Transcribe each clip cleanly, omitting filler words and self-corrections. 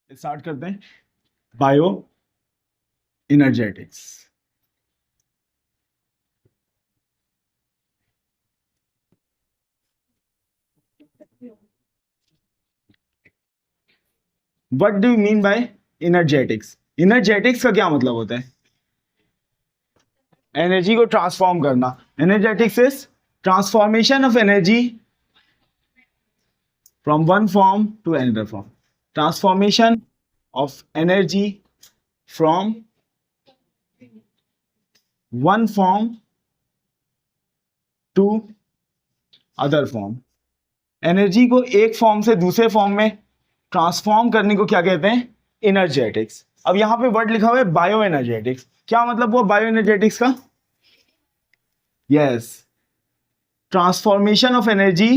Start करते हैं bioenergetics. What do you mean by energetics? Energetics का क्या मतलब होता है? एनर्जी को ट्रांसफॉर्म करना। Energetics is transformation of energy from one form to another form. Transformation of energy from one form to other form. Energy को एक form से दूसरे फॉर्म में ट्रांसफॉर्म करने को क्या कहते हैं? इनर्जेटिक्स। अब यहां पे वर्ड लिखा हुआ है बायो एनर्जेटिक्स। क्या मतलब हुआ बायो एनर्जेटिक्स का? Yes, transformation of energy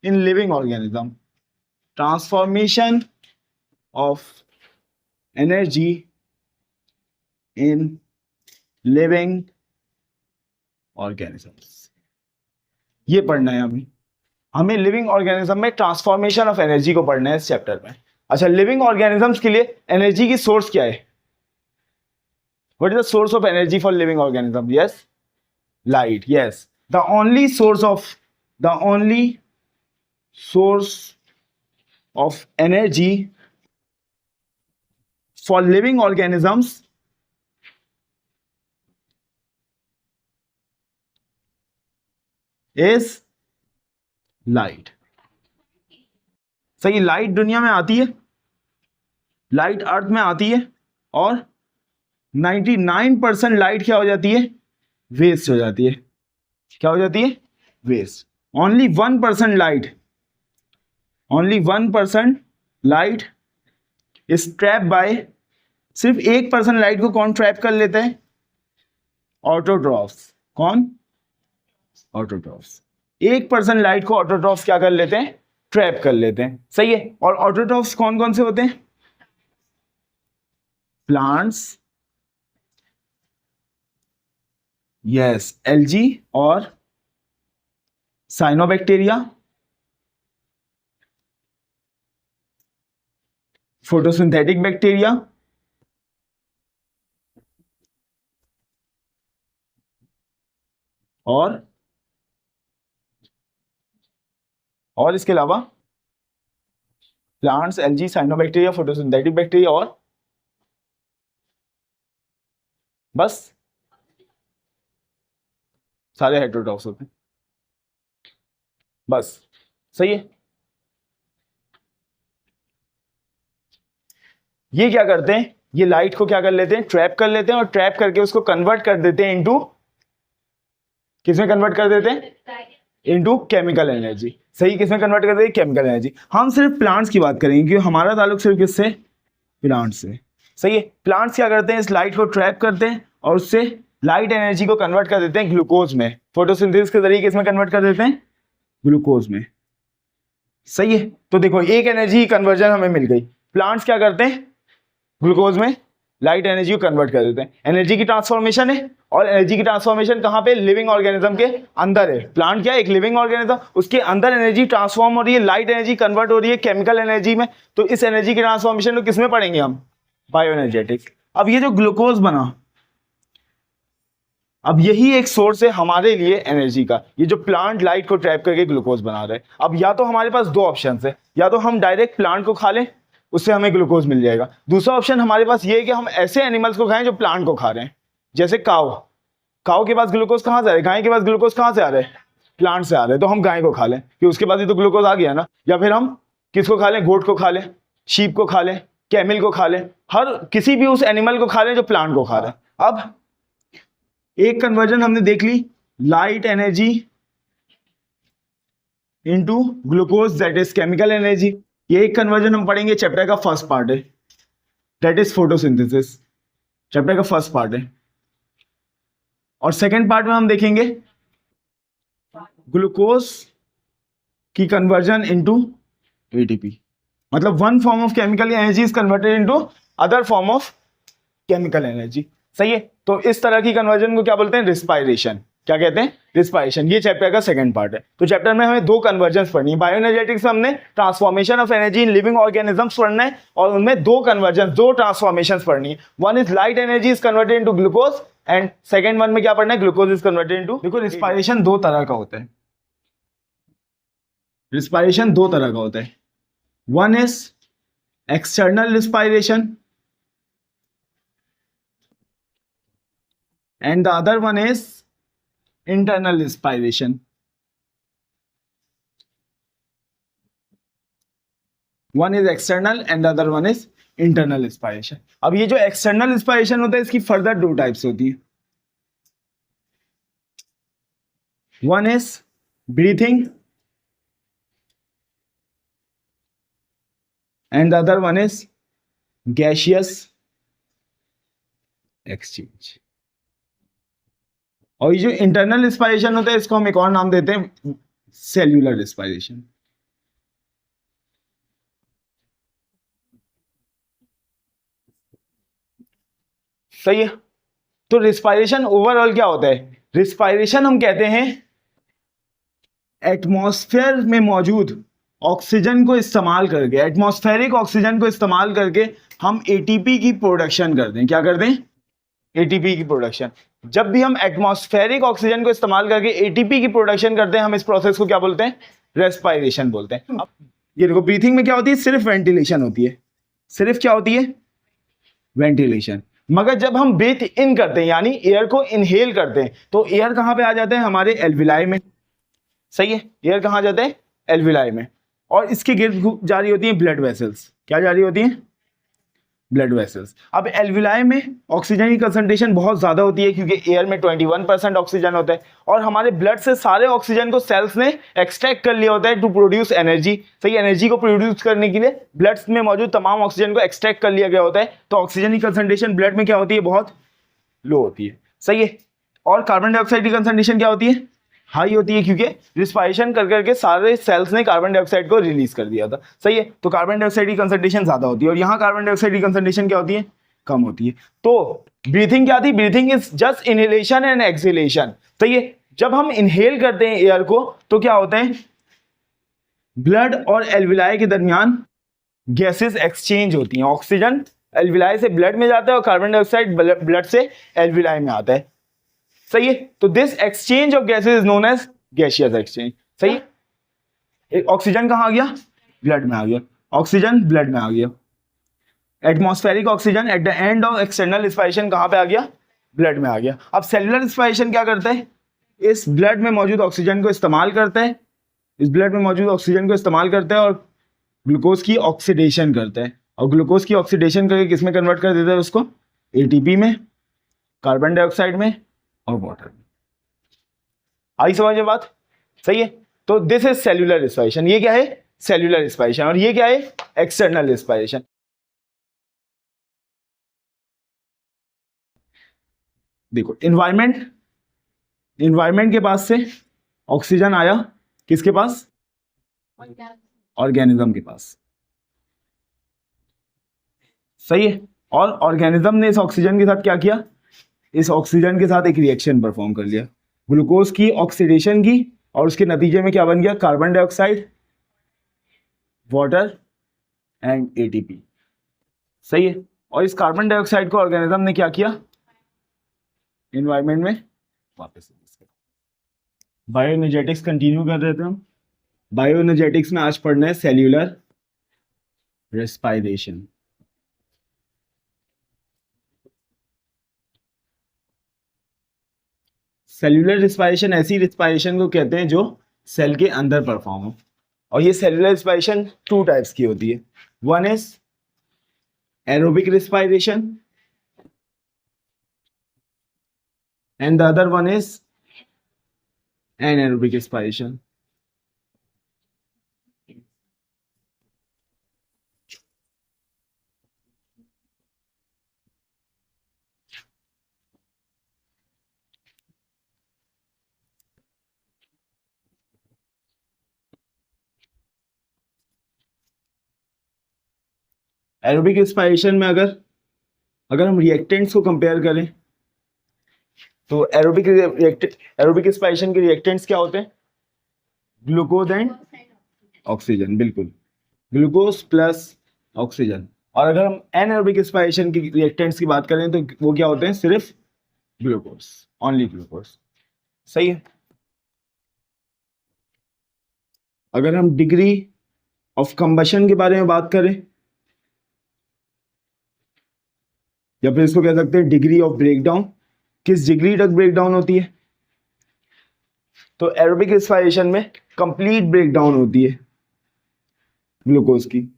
in living organism. Transformation of energy in living organisms. ये पढ़ना है हमें लिविंग ऑर्गेनिज्म में ट्रांसफॉर्मेशन ऑफ एनर्जी को पढ़ना है इस चैप्टर में। अच्छा, लिविंग ऑर्गेनिजम्स के लिए एनर्जी की सोर्स क्या है? What is the source of energy for living organism? Yes, light. Yes, the only source of energy for living organisms is light. सही, लाइट दुनिया में आती है, लाइट अर्थ में आती है और 99% लाइट क्या हो जाती है? वेस्ट हो जाती है। क्या हो जाती है? Waste. Only 1% light is trap by. सिर्फ 1% लाइट को कौन ट्रैप कर लेते हैं? ऑटोट्रॉफ्स। कौन? ऑटोट्रॉफ्स। 1% लाइट को ऑटोट्रॉफ्स क्या कर लेते हैं? ट्रैप कर लेते हैं। सही है। और ऑटोट्रॉफ्स कौन कौन से होते हैं? प्लांट्स, यस, एल्गी और साइनोबैक्टीरिया, फोटोसिंथेटिक बैक्टीरिया और इसके अलावा plants, algae, cyanobacteria, photosynthetic bacteria और बस सारे हेटेरोट्रॉफ्स होते हैं। बस, सही है। ये क्या करते हैं? ये लाइट को क्या कर लेते हैं? ट्रैप कर लेते हैं और ट्रैप करके उसको कन्वर्ट कर देते हैं इनटू, किसमें कन्वर्ट कर देते हैं? Into chemical energy. सही, किसमें कन्वर्ट कर देते हैं? Chemical energy. हम सिर्फ प्लांट्स की बात करेंगे क्योंकि हमारा ताल्लुक सिर्फ किससे? प्लांट्स से। सही है। प्लांट्स क्या करते हैं? इस लाइट को ट्रैप करते हैं और उससे लाइट एनर्जी को कन्वर्ट कर देते हैं ग्लूकोज में। फोटोसिंथेसिस के जरिए किसमें कन्वर्ट कर देते हैं? ग्लूकोज में। सही है। तो देखो, एक एनर्जी कन्वर्जन हमें मिल गई। प्लांट्स क्या करते हैं? ग्लूकोज में लाइट एनर्जी को कन्वर्ट कर देते हैं। एनर्जी की ट्रांसफॉर्मेशन है, और एनर्जी की ट्रांसफॉर्मेशन कहां पे? लिविंग ऑर्गेनिज्म के अंदर है। प्लांट क्या है? एक लिविंग ऑर्गेनिज्म, उसके अंदर एनर्जी ट्रांसफॉर्म हो रही है, लाइट एनर्जी कन्वर्ट हो रही है केमिकल एनर्जी में। तो इस एनर्जी की ट्रांसफॉर्मेशन को किसमें पढ़ेंगे हम? Bio energetics. अब ये जो ग्लूकोज बना, अब यही एक सोर्स है हमारे लिए एनर्जी का। ये जो प्लांट लाइट को ट्रैप करके ग्लूकोज बना रहे हैं। अब या तो हमारे पास दो ऑप्शन है, या तो हम डायरेक्ट प्लांट को खा लें, उससे हमें ग्लूकोज मिल जाएगा। दूसरा ऑप्शन हमारे पास ये है कि हम ऐसे एनिमल्स को खाएं जो प्लांट को खा रहे हैं, जैसे काऊ के पास ग्लूकोज कहां से आ रहे हैं? गाय के पास ग्लूकोज कहां से आ रहे हैं? प्लांट से आ रहे हैं। तो हम गाय को खा लें कि उसके पास ही तो ग्लूकोज आ गया ना। या फिर हम किसको खा लें? गोट को खा लें, शीप को खा लें, कैमल को खा लें, हर किसी भी उस एनिमल को खा लें जो प्लांट को खा रहे हैं। अब एक कन्वर्जन हमने देख ली, light energy into glucose, that is chemical energy. ये एक कन्वर्जन हम पढ़ेंगे, चैप्टर का फर्स्ट पार्ट है, दैट इज फोटोसिंथेसिस। चैप्टर का फर्स्ट पार्ट है। और सेकेंड पार्ट में हम देखेंगे ग्लूकोज की कन्वर्जन इनटू एटीपी। मतलब one form of chemical energy is converted into other form of chemical energy. सही है। तो इस तरह की कन्वर्जन को क्या बोलते हैं? रिस्पायरेशन। क्या कहते हैं, रिस्पायरेशन। ये चैप्टर का सेकंड पार्ट है। तो चैप्टर में हमें दो कन्वर्जन्स पढ़नी है। बायोएनर्जेटिक्स में हमने transformation of energy in living organisms पढ़ना है और उनमें दो कन्वर्जन, दो ट्रांसफॉर्मेशंस पढ़नी है। One is light energy is converted into glucose and second one में क्या पढ़ना है, ग्लूकोज इज कन्वर्टेड इनटू। देखो रिस्पायरेशन दो तरह का होता है, रिस्पायरेशन दो तरह का होता है। One is external respiration and the other one is internal respiration. One is external and the other one is internal respiration. अब ये जो external respiration होता है इसकी further दो types होती है। One is breathing and the other one is gaseous exchange. और ये जो इंटरनल रिस्पायरेशन होता है इसको हम एक और नाम देते हैं सेल्यूलर रिस्पायरेशन। सही है। तो रिस्पायरेशन ओवरऑल क्या होता है, रिस्पायरेशन हम कहते हैं एटमॉस्फेयर में मौजूद ऑक्सीजन को इस्तेमाल करके, एटमॉस्फेरिक ऑक्सीजन को इस्तेमाल करके हम एटीपी की प्रोडक्शन करते हैं। क्या करते हैं, एटीपी की प्रोडक्शन। जब भी हम एटमॉस्फेरिक ऑक्सीजन को इस्तेमाल करके एटीपी की प्रोडक्शन करते हैं हम इस प्रोसेस को क्या बोलते हैं, रेस्पायरेशन बोलते हैं। अब ये देखो ब्रीथिंग में क्या होती है, सिर्फ वेंटिलेशन होती है, सिर्फ क्या होती है, वेंटिलेशन। मगर जब हम ब्रीथ इन करते हैं यानी एयर को इनहेल करते हैं तो एयर कहां पे आ जाते हैं, हमारे एल्विलाई में। सही है, एयर कहां जाते हैं, एल्विलाई में, और इसके गिर्द जारी होती है ब्लड वेसल्स। क्या जारी होती है, ब्लड वेसल्स। अब एल्विलाई में ऑक्सीजन की कंसंट्रेशन बहुत ज्यादा होती है क्योंकि एयर में 21% ऑक्सीजन होता है और हमारे ब्लड से सारे ऑक्सीजन को सेल्स ने एक्सट्रैक्ट कर लिया होता है टू प्रोड्यूस एनर्जी। सही, एनर्जी को प्रोड्यूस करने के लिए ब्लड में मौजूद तमाम ऑक्सीजन को एक्सट्रैक्ट कर लिया गया होता है। तो ऑक्सीजन की कंसंट्रेशन ब्लड में क्या होती है, बहुत लो होती है। सही है, और कार्बन डाइऑक्साइड की कंसंट्रेशन क्या होती है, हाई होती है क्योंकि रिस्पायरेशन कर करके सारे सेल्स ने कार्बन डाइऑक्साइड को रिलीज कर दिया था। सही है, तो कार्बन डाइऑक्साइड की कंसंट्रेशन ज्यादा होती है और यहाँ कार्बन डाइऑक्साइड की कंसंट्रेशन क्या होती है, कम होती है। तो ब्रीथिंग क्या थी, breathing is just inhalation and exhalation. सही है, जब हम इनहेल करते हैं एयर को तो क्या होता है, ब्लड और एल्विलाई के दरमियान गैसेस एक्सचेंज होती हैं। ऑक्सीजन एल्विलाई से ब्लड में जाता है और कार्बन डाइऑक्साइड ब्लड से एल्विलाई में आता है। सही है, तो this exchange of gases is known as gaseous exchange. सही है, ऑक्सीजन कहां आ गया, ब्लड में आ गया, ऑक्सीजन ब्लड में आ गया। Atmospheric oxygen at the end of external respiration कहां पे आ गया, ब्लड में आ गया। अब सेलुलर रिस्पायरेशन क्या करता है, इस ब्लड में मौजूद ऑक्सीजन को इस्तेमाल करता है, इस ब्लड में मौजूद ऑक्सीजन को इस्तेमाल करता है और ग्लूकोज की ऑक्सीडेशन करता है और ग्लूकोज की ऑक्सीडेशन करके किस में कन्वर्ट कर देता है उसको, एटीपी में, कार्बन डाइऑक्साइड में और वाटर में। आई समझ में बात। सही है, तो दिस इज सेल्यूलर रिस्पायरेशन। ये क्या है, सेल्यूलर रिस्पायरेशन, और ये क्या है, एक्सटर्नल रिस्पायरेशन। देखो एनवायरमेंट, एनवायरमेंट के पास से ऑक्सीजन आया किसके पास, ऑर्गेनिज्म के पास। सही है, और ऑर्गेनिज्म ने इस ऑक्सीजन के साथ क्या किया, इस ऑक्सीजन के साथ एक रिएक्शन परफॉर्म कर लिया, ग्लूकोज की ऑक्सीडेशन की और उसके नतीजे में क्या बन गया, carbon dioxide, water and ATP. सही है, और इस कार्बन डाइऑक्साइड को ऑर्गेनिज्म ने क्या किया, एनवायरनमेंट में वापस। बायोएनर्जेटिक्स कंटिन्यू कर रहे थे हम। बायोएनर्जेटिक्स में आज पढ़ना है सेल्यूलर रेस्पायरेशन। सेल्यूलर रिस्पायरेशन ऐसी रिस्पायरेशन को कहते हैं जो सेल के अंदर परफॉर्म हो, और ये सेल्यूलर रिस्पायरेशन टू टाइप्स की होती है। One is aerobic respiration and the other one is anaerobic respiration. Aerobic respiration में अगर हम रिएक्टेंट्स को कंपेयर करें तो एरोबिक एरोबिक रेस्पिरेशन के रिएक्टेंट्स क्या होते हैं? ग्लूकोज एंड ऑक्सीजन, बिल्कुल, ग्लूकोज प्लस ऑक्सीजन। और अगर हम एनारोबिक रेस्पिरेशन की रिएक्टेंट्स की बात करें तो वो क्या होते हैं? सिर्फ ग्लूकोज, ओनली ग्लूकोज। सही है। अगर हम डिग्री ऑफ कंबशन के बारे में बात करें, या फिर इसको कह सकते हैं डिग्री ऑफ ब्रेकडाउन, किस डिग्री तक ब्रेकडाउन होती है? तो एरोबिक रेस्पिरेशन में कंप्लीट ब्रेकडाउन होती है ग्लूकोज की,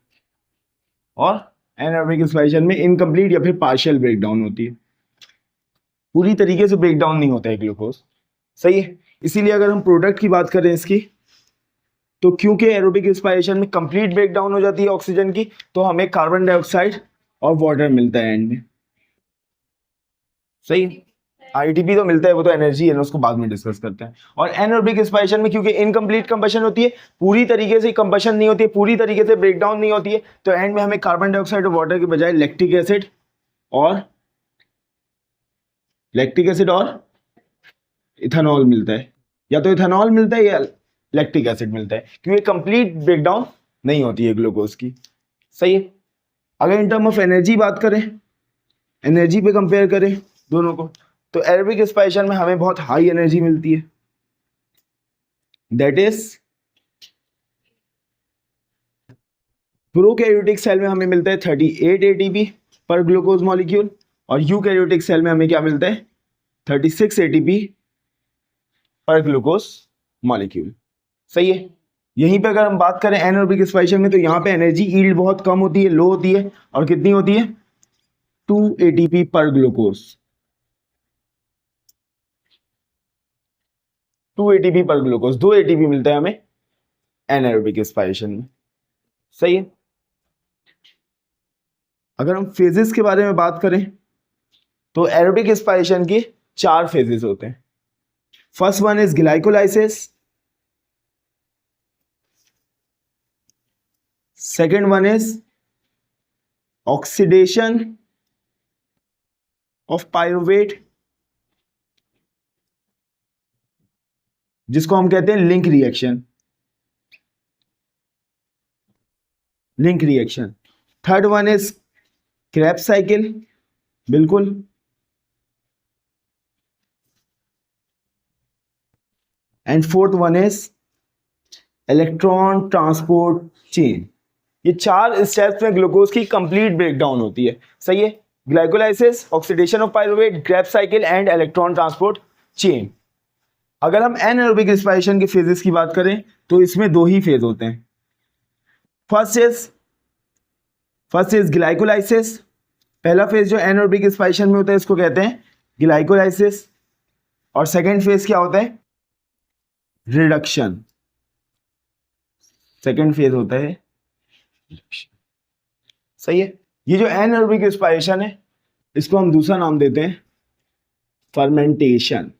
और एनारोबिक रेस्पिरेशन में इनकम्प्लीट या फिर पार्शियल ब्रेकडाउन होती है, पूरी तरीके से ब्रेकडाउन नहीं होता है ग्लूकोज। सही है। इसीलिए अगर हम प्रोडक्ट की बात करें इसकी, तो क्योंकि एरोबिक रेस्पिरेशन में कंप्लीट ब्रेकडाउन हो जाती है ऑक्सीजन की, तो हमें कार्बन डाइऑक्साइड और वाटर मिलता है एंड में। सही। आईटीपी तो मिलता है, वो तो एनर्जी है ना, उसको बाद में डिस्कस करते हैं। और एनारोबिक रेस्पिरेशन में क्योंकि इनकम्प्लीट कंबशन होती है, पूरी तरीके से कंबशन नहीं होती है, पूरी तरीके से ब्रेकडाउन नहीं होती है, तो एंड में हमें कार्बन डाइऑक्साइड और वाटर के बजाय लैक्टिक एसिड और इथेनॉल मिलता है, या तो इथेनॉल मिलता है या लैक्टिक एसिड मिलता है, क्योंकि कंप्लीट ब्रेकडाउन नहीं होती है ग्लूकोज की। सही है। अगर इन टर्म ऑफ एनर्जी बात करें, एनर्जी पे कंपेयर करें दोनों को, तो एरोबिक रेस्पिरेशन में हमें बहुत हाई एनर्जी मिलती है, दैट इज प्रोकैरियोटिक सेल में हमें मिलता है 38 एटीपी पर ग्लूकोज मॉलिक्यूल, और यूकैरियोटिक सेल में हमें क्या मिलता है? 36 एटीपी पर ग्लूकोज मॉलिक्यूल। सही है। यहीं पे अगर हम बात करें एनारोबिक रेस्पिरेशन में, तो यहाँ पे एनर्जी यील्ड बहुत कम होती है, लो होती है, और कितनी होती है? 2 एटीपी पर ग्लूकोज, 2 एटीपी पर ग्लूकोज, 2 एटीपी मिलता है हमें एनारोबिक रेस्पिरेशन में। सही है। अगर हम फेजेस के बारे में बात करें, तो एरोबिक रेस्पिरेशन के 4 फेजेस होते हैं। First one is glycolysis, second one is oxidation of pyruvate, जिसको हम कहते हैं link reaction, third one is Krebs cycle, बिल्कुल, and fourth one is electron transport chain. ये 4 स्टेप्स में ग्लूकोज की कंप्लीट ब्रेकडाउन होती है। सही है। Glycolysis, oxidation of pyruvate, Krebs cycle and electron transport chain. अगर हम एनारोबिक रेस्पिरेशन के फेजेस की बात करें, तो इसमें 2 ही फेज होते हैं। First is glycolysis. पहला फेज जो एनारोबिक रेस्पिरेशन में होता है, इसको कहते हैं ग्लाइकोलाइसिस, और सेकेंड फेज क्या होता है? रिडक्शन। सेकेंड फेज होता है रिडक्शन। सही है। ये जो एनारोबिक रेस्पिरेशन है, इसको हम दूसरा नाम देते हैं फर्मेंटेशन।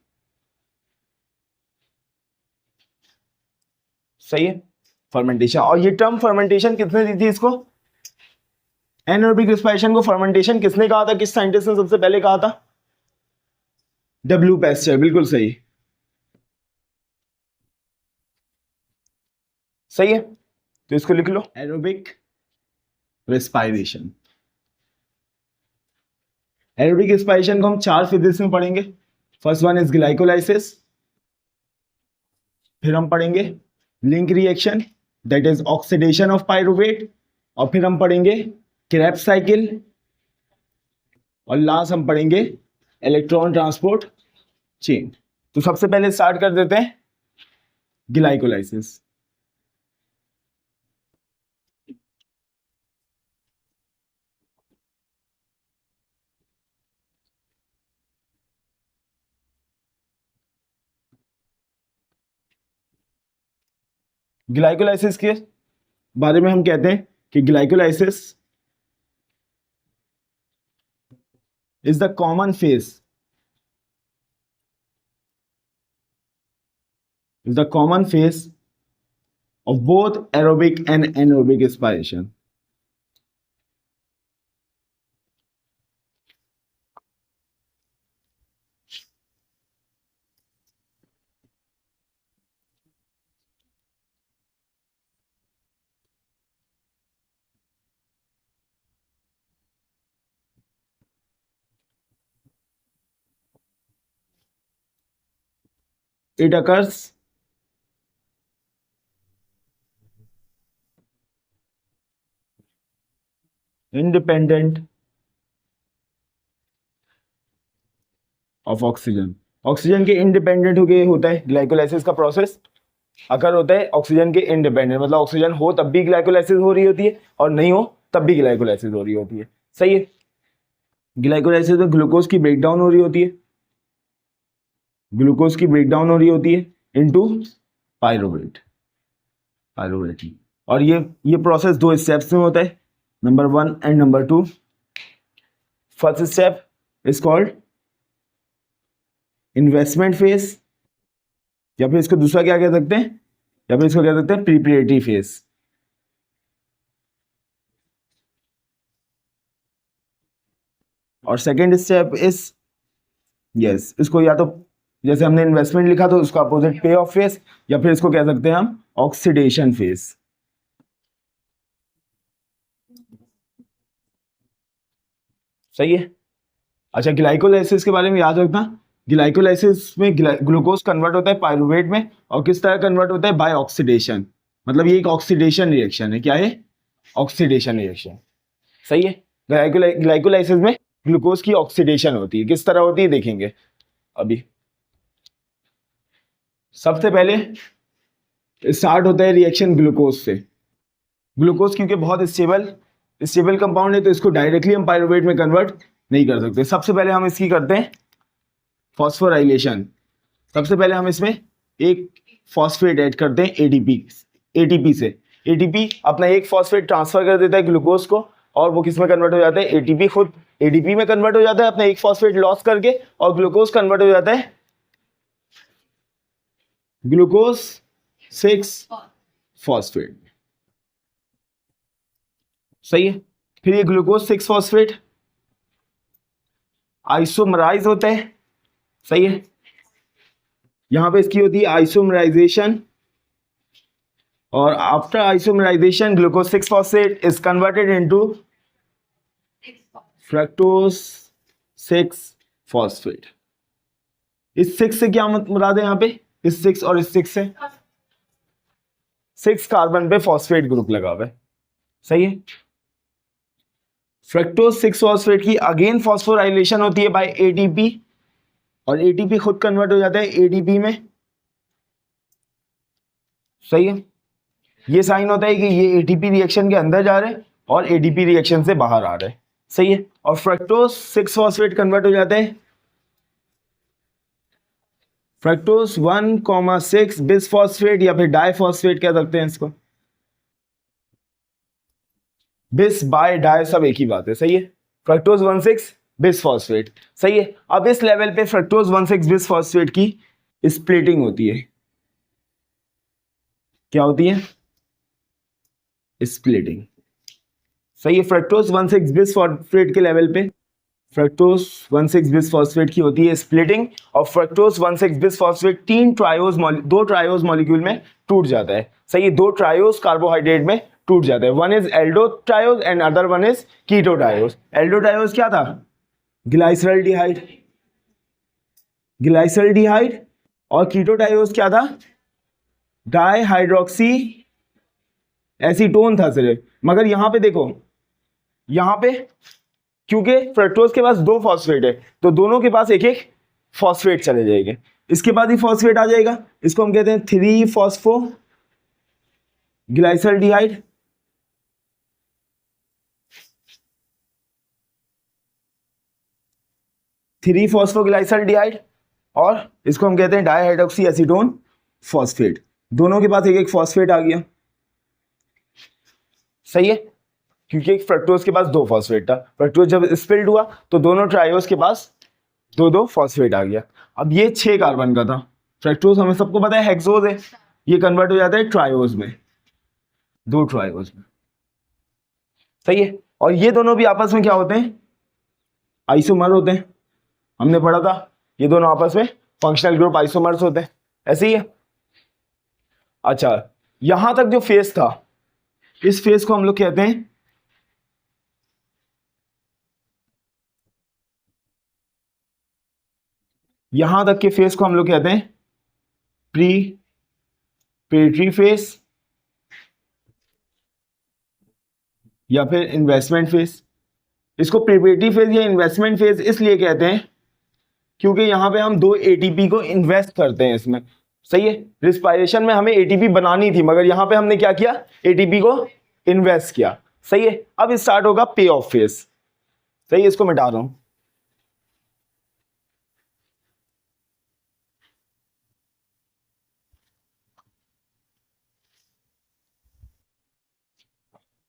सही है। फर्मेंटेशन। और ये टर्म फर्मेंटेशन किसने दी थी इसको? एनारोबिक रेस्पिरेशन को फर्मेंटेशन किसने कहा था? किस साइंटिस्ट ने सबसे पहले कहा था? डब्ल्यू पैस्चर, बिल्कुल सही। सही है। तो इसको लिख लो, एरोबिक रेस्पिरेशन। एरोबिक रेस्पिरेशन को हम 4 फेजेस में पढ़ेंगे। फर्स्ट वन इज ग्लाइकोलाइसिस, फिर हम पढ़ेंगे link reaction, that is oxidation of pyruvate, और फिर हम पढ़ेंगे क्रेब्स साइकिल, और लास्ट हम पढ़ेंगे इलेक्ट्रॉन ट्रांसपोर्ट चेन। तो सबसे पहले स्टार्ट कर देते हैं ग्लाइकोलाइसिस। ग्लाइकोलाइसिस के बारे में हम कहते हैं कि glycolysis is the common phase, of both aerobic and anaerobic respiration. it occurs independent of oxygen. Oxygen के इंडिपेंडेंट होके होता है ग्लाइकोलाइसिस का प्रोसेस, अगर होता है ऑक्सीजन के इंडिपेंडेंट, मतलब ऑक्सीजन हो तब भी ग्लाइकोलाइसिस हो रही होती है और नहीं हो तब भी ग्लाइकोलाइसिस हो रही होती है। सही है। ग्लाइकोलाइसिस में ग्लूकोज की ब्रेकडाउन हो रही होती है, ग्लूकोज की ब्रेकडाउन हो रही होती है इनटू पायरुवेट, पायरुवेट। और ये प्रोसेस दो स्टेप्स में होता है, number 1 and number 2। First step is called investment phase, या फिर इसको दूसरा क्या कह सकते हैं, या फिर इसको कह सकते हैं प्रिपरेटरी फेज। और सेकेंड स्टेप इज, यस, इसको या तो जैसे हमने इन्वेस्टमेंट लिखा तो उसका अपोजिट पे ऑफ फेज, या फिर इसको कह सकते हैं हम ऑक्सीडेशन फेज। सही है। अच्छा, ग्लाइकोलाइसिस के बारे में याद रखना, ग्लाइकोलाइसिस में ग्लूकोज कन्वर्ट होता है पायरुवेट में, और किस तरह कन्वर्ट होता है, बाय ऑक्सीडेशन। मतलब ये एक ऑक्सीडेशन रिएक्शन है। क्या है? Oxidation reaction. सही है। ग्लाइकोलाइसिस में ग्लूकोज की ऑक्सीडेशन होती है, किस तरह होती है देखेंगे अभी। सबसे पहले स्टार्ट होता है रिएक्शन ग्लूकोज से। ग्लूकोज क्योंकि बहुत स्टेबल कंपाउंड है तो इसको डायरेक्टली हम पायरुवेट में कन्वर्ट नहीं कर सकते। सबसे पहले हम इसकी करते हैं फॉस्फोराइलेशन। सबसे पहले हम इसमें एक फॉस्फेट ऐड करते हैं एटीपी से। एटीपी अपना एक फॉस्फेट ट्रांसफर कर देता है ग्लूकोज को, और वो किस में कन्वर्ट हो जाता है, एटीपी खुद एडीपी में कन्वर्ट हो जाता है अपना एक फॉस्फेट लॉस करके, और ग्लूकोज कन्वर्ट हो जाता है ग्लूकोज 6 फॉस्फेट। सही है। फिर ये ग्लूकोज 6 फॉस्फेट आइसोमराइज होता है। सही है। यहां पे इसकी होती है आइसोमराइजेशन, और after isomerisation glucose 6 phosphate is converted into fructose 6 phosphate. इस 6 से क्या मुराद है यहाँ पे, इस 6 और इस 6 से 6 कार्बन पे फॉस्फेट ग्रुप लगा हुआ है। सही है। फ्रक्टोज 6 फॉस्फेट की अगेन फॉस्फोराइलेशन होती है बाय एटीपी, और एटीपी खुद कन्वर्ट हो जाता है एडीपी में। सही है। ये साइन होता है कि ये एटीपी रिएक्शन के अंदर जा रहे हैं और एडीपी रिएक्शन से बाहर आ रहे हैं। सही है। और फ्रक्टोज 6 फॉस्फेट कन्वर्ट हो जाता है फ्रक्टोज 1,6 बिस फॉस्फेट, या फिर डाइफॉस्फेट कह सकते हैं इसको। बिस बाय डाई सब एक ही बात है। सही है। Fructose 1,6 bis phosphate. सही है। अब इस लेवल पे फ्रक्टोज 1,6 बिस फॉस्फेट की स्प्लिटिंग होती है। क्या होती है? स्प्लिटिंग। सही है। फ्रक्टोज 1,6 बिस फॉस्फेट के लेवल पे फ्रक्टोज 1,6 बिस फॉस्फेट की होती है स्प्लिटिंग, और फ्रक्टोज 1,6 बिस फॉस्फेट दो ट्रायोज मॉलिक्यूल में टूट जाता है। सही है। दो ट्रायोज कार्बोहाइड्रेट में टूट जाता है। One is aldo triose and other one is keto triose. Aldo triose क्या था? Glyceraldehyde, glyceraldehyde. और कीटो ट्रायोज क्या था? डाइहाइड्रोक्सी एसीटोन था सिर्फ। मगर यहां पे देखो, यहां पे क्योंकि फ्रक्टोज के पास दो फॉस्फेट है तो दोनों के पास एक एक फॉस्फेट चले जाएंगे। इसके बाद ही फॉस्फेट आ जाएगा, इसको हम कहते हैं 3 फॉस्फो ग्लाइसरल्डिहाइड। थ्री फॉस्फोग्लाइसरल्डिहाइड, और इसको हम कहते हैं डाइहाइड्रोक्सी एसीटोन फॉस्फेट। दोनों के पास एक एक फॉस्फेट आ गया। सही है। क्योंकि एक फ्रक्टोज के पास दो फॉस्फेट था, फ्रक्टोज जब स्पिल्ड हुआ तो दोनों ट्रायोज के पास दो दो फॉस्फेट आ गया। अब ये 6 कार्बन का था, फ्रक्टोज हमें सबको पता है हेक्सोज है, ये कन्वर्ट हो जाता है ट्रायोज में, दो ट्रायोज में। सही है। और ये दोनों भी आपस में क्या होते हैं? आइसोमर होते हैं। हमने पढ़ा था ये दोनों आपस में फंक्शनल ग्रुप आइसोमर्स होते हैं। ऐसे ही है। अच्छा, यहां तक जो फेज था, इस फेज को हम लोग कहते हैं यहां तक के फेज को हम लोग कहते हैं प्रीपेरेटरी फेज या फिर इन्वेस्टमेंट फेज। इसको प्रिपेरेटरी फेज या इन्वेस्टमेंट फेज इसलिए कहते हैं क्योंकि यहाँ पे हम 2 एटीपी को इन्वेस्ट करते हैं इसमें। सही है, रिस्पायरेशन में हमें एटीपी बनानी थी मगर यहाँ पे हमने क्या किया, एटीपी को इन्वेस्ट किया। सही है, अब स्टार्ट होगा पे ऑफ फेज। सही है, इसको मिटा रहा हूं।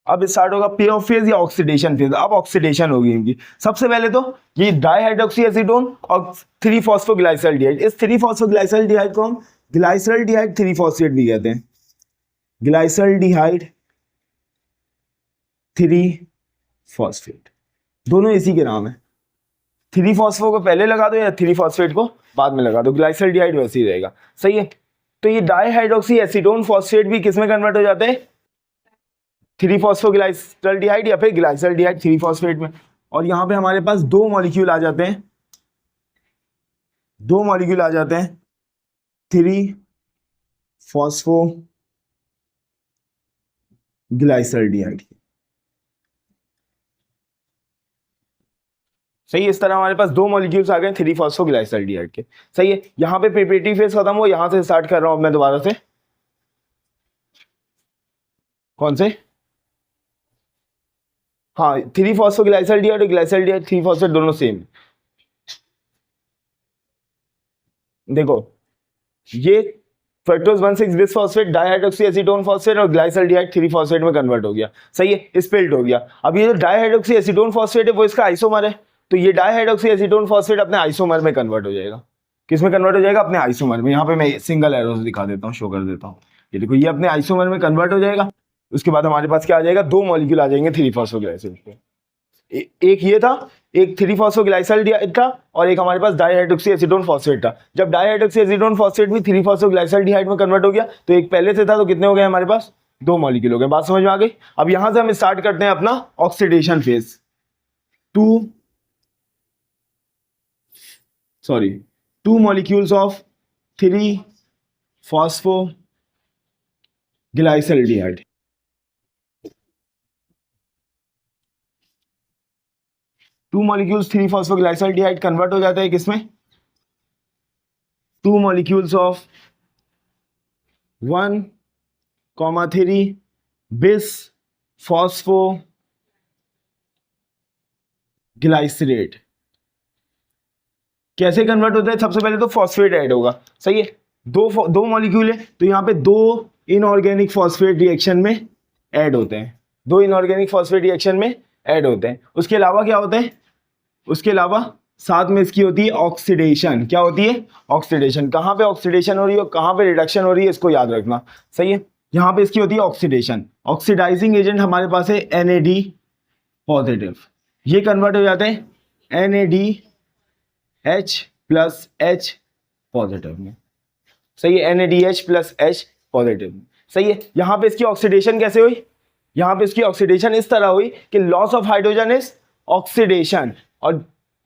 अब स्टार्ट होगा पे ऑफ फेज या ऑक्सीडेशन फेज। अब ऑक्सीडेशन होगी इनकी। सबसे पहले तो ये डाइहाइड्रोक्सी एसीटोन और 3-फॉस्फोग्लाइसल्डिहाइड, इस 3-फॉस्फोग्लाइसल्डिहाइड को हम ग्लाइसल्डिहाइड 3-फॉस्फेट भी कहते हैं। ग्लाइसल्डिहाइड 3-फॉस्फेट, दोनों इसी के नाम है। 3-फॉस्फो को पहले लगा दो या 3-फॉस्फेट को बाद में लगा दो, ग्लाइसल्डिहाइड वैसे ही रहेगा। सही है, तो ये डाइहाइड्रोक्सी एसीटोन फॉस्फेट भी किसमें कन्वर्ट हो जाते हैं, 3-फॉस्फोग्लाइसल्डिहाइड या फिर ग्लाइसल्डिहाइड 3-फॉस्फेट में। और यहां पे हमारे पास 2 मॉलिक्यूल आ जाते हैं, 2 मॉलिक्यूल आ जाते हैं 3-फॉस्फोग्लाइसल्डिहाइड। सही है, इस तरह हमारे पास 2 मॉलिक्यूल्स आ गए 3-फॉस्फोग्लाइसल्डिहाइड के। सही है, यहां पे प्रिपेरेटरी फेज खत्म हो, यहां से स्टार्ट कर रहा हूं मैं दोबारा से। कौन से, हाँ 3-फॉस्फोग्लाइसल्डिहाइड और ग्लाइसल्डिहाइड 3-फॉस्फेट दोनों सेम। देखो ये fructose 1,6 bisphosphate, dihydroxy acetone phosphate और ग्लाइसल्डिहाइड 3-फॉस्फेट में कन्वर्ट हो गया। सही है, स्पिल्ट हो गया। अब ये जो डाइहाइड्रोक्सी एसीटोन फॉस्फेट है वो इसका आइसोमर है, तो ये डाइहाइड्रोक्सी एसीटोन फॉस्फेट अपने आइसोमर में कन्वर्ट हो जाएगा। किस में कन्वर्ट हो जाएगा, अपने आइसोमर में। यहाँ पे मैं सिंगल एरो से दिखा देता हूँ, शो कर देता हूँ। ये देखो, ये अपने आइसोमर में कन्वर्ट हो जाएगा। उसके बाद हमारे पास क्या आ जाएगा, 2 मॉलिक्यूल आ जाएंगे 3-फॉस्फोग्लाइसल्डिहाइड के। एक ये था, एक 3-फॉस्फोग्लाइसल्डिहाइड था और एक हमारे पास डाइहाइड्रोक्सी एसीटोन फॉस्फेट था। जब डाइहाइड्रोक्सी एसीटोन फॉस्फेट भी 3-फॉस्फोग्लाइसल्डिहाइड में कन्वर्ट हो गया तो एक पहले से था, तो कितने हो गए हमारे पास, 2 मॉलिक्यूल हो गए। बात समझ में आ गई। अब यहां से हम स्टार्ट करते हैं अपना oxidation phase. 2 molecules of three phosphoglyceraldehyde. 2 molecules three phosphoglyceraldehyde convert हो जाता है किसमें, 2 मॉलिक्यूल्स ऑफ 1,3 बिसफॉस्फोग्लाइसरेट। कैसे कन्वर्ट होता है, सबसे पहले तो फॉस्फेट ऐड होगा। सही है, दो मॉलिक्यूल है तो यहाँ पे 2 इनऑर्गेनिक फॉस्फेट रिएक्शन में ऐड होते हैं, 2 इनऑर्गेनिक फॉस्फेट रिएक्शन में ऐड होते हैं। उसके अलावा क्या होता है, उसके अलावा साथ में इसकी होती है ऑक्सीडेशन। क्या होती है, ऑक्सीडेशन। कहाँ पे ऑक्सीडेशन हो रही है और कहाँ पे रिडक्शन हो रही है, इसको याद रखना। सही है, यहाँ पे इसकी होती है ऑक्सीडेशन। ऑक्सीडाइजिंग एजेंट हमारे पास है NAD पॉजिटिव, ये कन्वर्ट हो जाते हैं NADH+H पॉजिटिव में। सही है, NADH+H पॉजिटिव में। सही है, यहाँ पे इसकी ऑक्सीडेशन कैसे हुई, यहाँ पे इसकी ऑक्सीडेशन इस तरह हुई कि loss of hydrogen is oxidation, और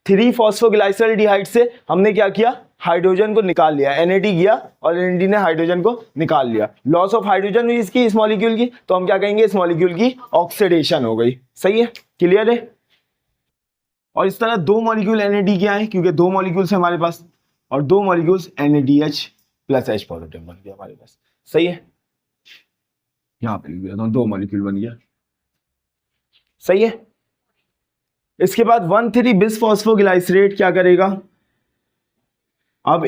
3-फॉस्फोग्लाइसल्डिहाइड से हमने क्या किया, हाइड्रोजन को निकाल लिया। NAD गया और NAD ने हाइड्रोजन को निकाल लिया। लॉस ऑफ हाइड्रोजन हुई इसकी, इस मॉलिक्यूल की, तो हम क्या कहेंगे, इस मॉलिक्यूल की ऑक्सीडेशन हो गई। सही है, क्लियर है। और इस तरह 2 मॉलिक्यूल NAD के आए क्योंकि 2 मॉलिक्यूल्स है हमारे पास, और 2 मॉलिक्यूल्स NADH+H पॉजिटिव बन गया हमारे पास। सही है, यहां पे लिख देता हूं, 2 मॉलिक्यूल बन गया। सही है, इसके बाद 1,3 बिसफॉस्फोग्लाइसरेट क्या करेगा, अब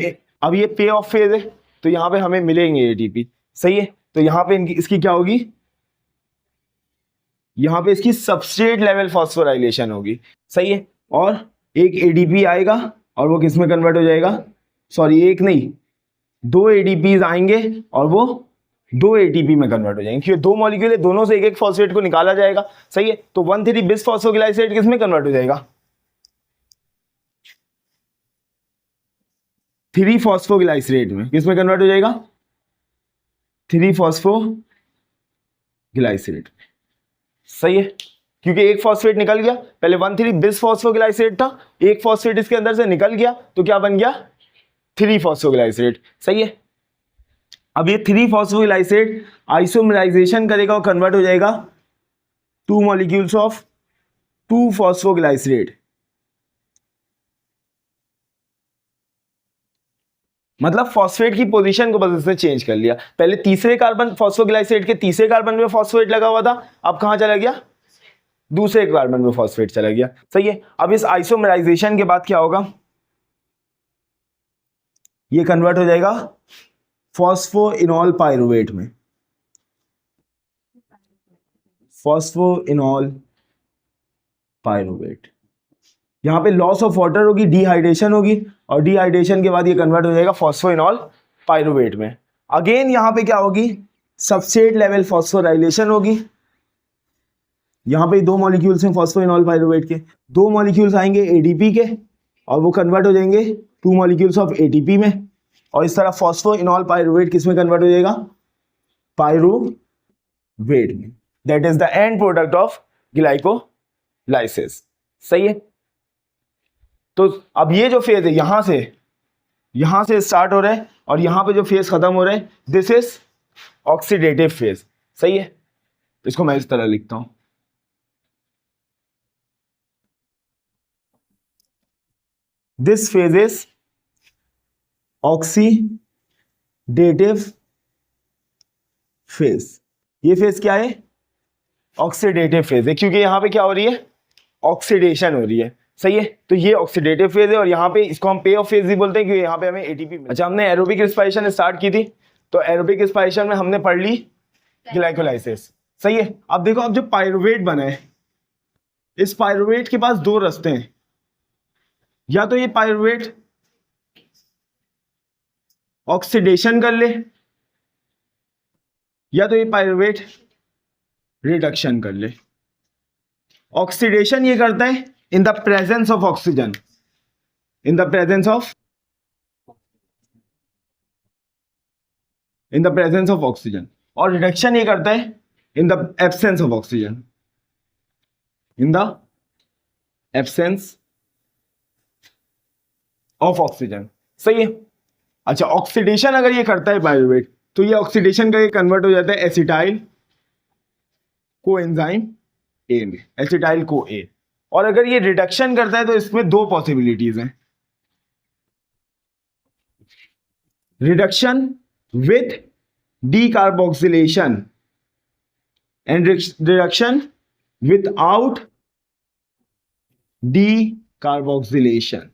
ये पे ऑफ फेज है तो यहां पे हमें मिलेंगे एटीपी। सही है, तो यहां पे इसकी क्या होगी, यहां पे इसकी सबस्ट्रेट लेवल फॉस्फोराइलेशन होगी। सही है, और एक एडीपी आएगा और वो किस में कन्वर्ट हो जाएगा, सॉरी एक नहीं 2 एडीपीज आएंगे और वो 2 एटीपी में कन्वर्ट हो जाएंगे, क्योंकि 2 मॉलिक्यूल है, दोनों से एक फॉस्फेट को निकाला जाएगा। सही है, तो 1,3 बिसफॉस्फोग्लाइसरेट किस में कन्वर्ट हो जाएगा, 3-फॉस्फोग्लाइसरेट में। किस में कन्वर्ट हो जाएगा, 3-फॉस्फोग्लाइसरेट। सही है, क्योंकि एक फॉस्फेट निकल गया, पहले 1,3 बिसफॉस्फोग्लाइसरेट था, एक फॉस्फेट इसके अंदर से निकल गया तो क्या बन गया, 3-फॉस्फोग्लाइसरेट। सही है, अब ये 3 फॉस्फोग्लाइसेट आइसोमराइजेशन करेगा और कन्वर्ट हो जाएगा 2 मॉलिक्यूल्स ऑफ 2 फॉस्फोग्लाइसरेट। मतलब फॉस्फेट की पोजीशन को बस इसने चेंज कर लिया। पहले तीसरे कार्बन फॉस्फोग्लाइसेट के तीसरे कार्बन में फॉस्फेट लगा हुआ था, अब कहां चला गया? दूसरे कार्बन में फॉस्फेट चला गया। सही है। अब इस आइसोमराइजेशन के बाद क्या होगा? ये कन्वर्ट हो जाएगा फॉस्फोइनॉल पाइरुवेट में। फॉस्फोइनॉल पाइरुवेट, यहां पे लॉस ऑफ वाटर होगी, डिहाइड्रेशन होगी, और डिहाइड्रेशन के बाद ये कन्वर्ट हो जाएगा फॉस्फोइनॉल पाइरुवेट में। अगेन यहां पे क्या होगी? सबस्ट्रेट लेवल फॉस्फोराइलेशन होगी। यहां पे 2 मॉलिक्यूल्स हैं फॉस्फोइनॉल पाइरुवेट के, 2 मॉलिक्यूल्स आएंगे एडीपी के और वो कन्वर्ट हो जाएंगे 2 मॉलिक्यूल्स ऑफ एटीपी में, और इस तरह फॉस्फोइनॉल पाइरुवेट किस में कन्वर्ट हो जाएगा? पाइरुवेट में। That is the end product of glycolysis. सही है। तो अब ये जो फेज है यहां से स्टार्ट हो रहा है और यहां पे जो फेज खत्म हो रहा है, दिस इज ऑक्सीडेटिव फेज। सही है। इसको मैं इस तरह लिखता हूं, this phase is oxidative phase. ये फेज क्या है? ऑक्सीडेटिव फेज है, क्योंकि यहां पे क्या हो रही है? ऑक्सीडेशन हो रही है। सही है। तो ये ऑक्सीडेटिव फेज है और यहाँ पे इसको हम पे ऑफ फेज भी बोलते हैं, क्योंकि यहाँ पे हमें एटीपी। अच्छा, हमने एरोबिक रेस्पिरेशन स्टार्ट की थी, तो एरोबिक रेस्पिरेशन में हमने पढ़ ली ग्लाइकोलाइसिस। सही है। अब देखो, अब जो पाइरुवेट बना है, इस पाइरुवेट के पास 2 रास्ते हैं। या तो ये पाइरुवेट ऑक्सीडेशन कर ले, या तो ये पाइरुवेट रिडक्शन कर ले। ऑक्सीडेशन ये करता है in the presence of oxygen, in the presence of oxygen, और रिडक्शन ये करता है in the absence of oxygen, in the absence of oxygen। सही है। अच्छा, ऑक्सीडेशन अगर ये करता है पाइरुवेट, तो ये ऑक्सीडेशन करके कन्वर्ट हो जाता है एसिटाइल कोएंजाइम ए में, एसिटाइल को ए। और अगर ये रिडक्शन करता है तो इसमें 2 पॉसिबिलिटीज हैं, reduction with decarboxylation and reduction without decarboxylation.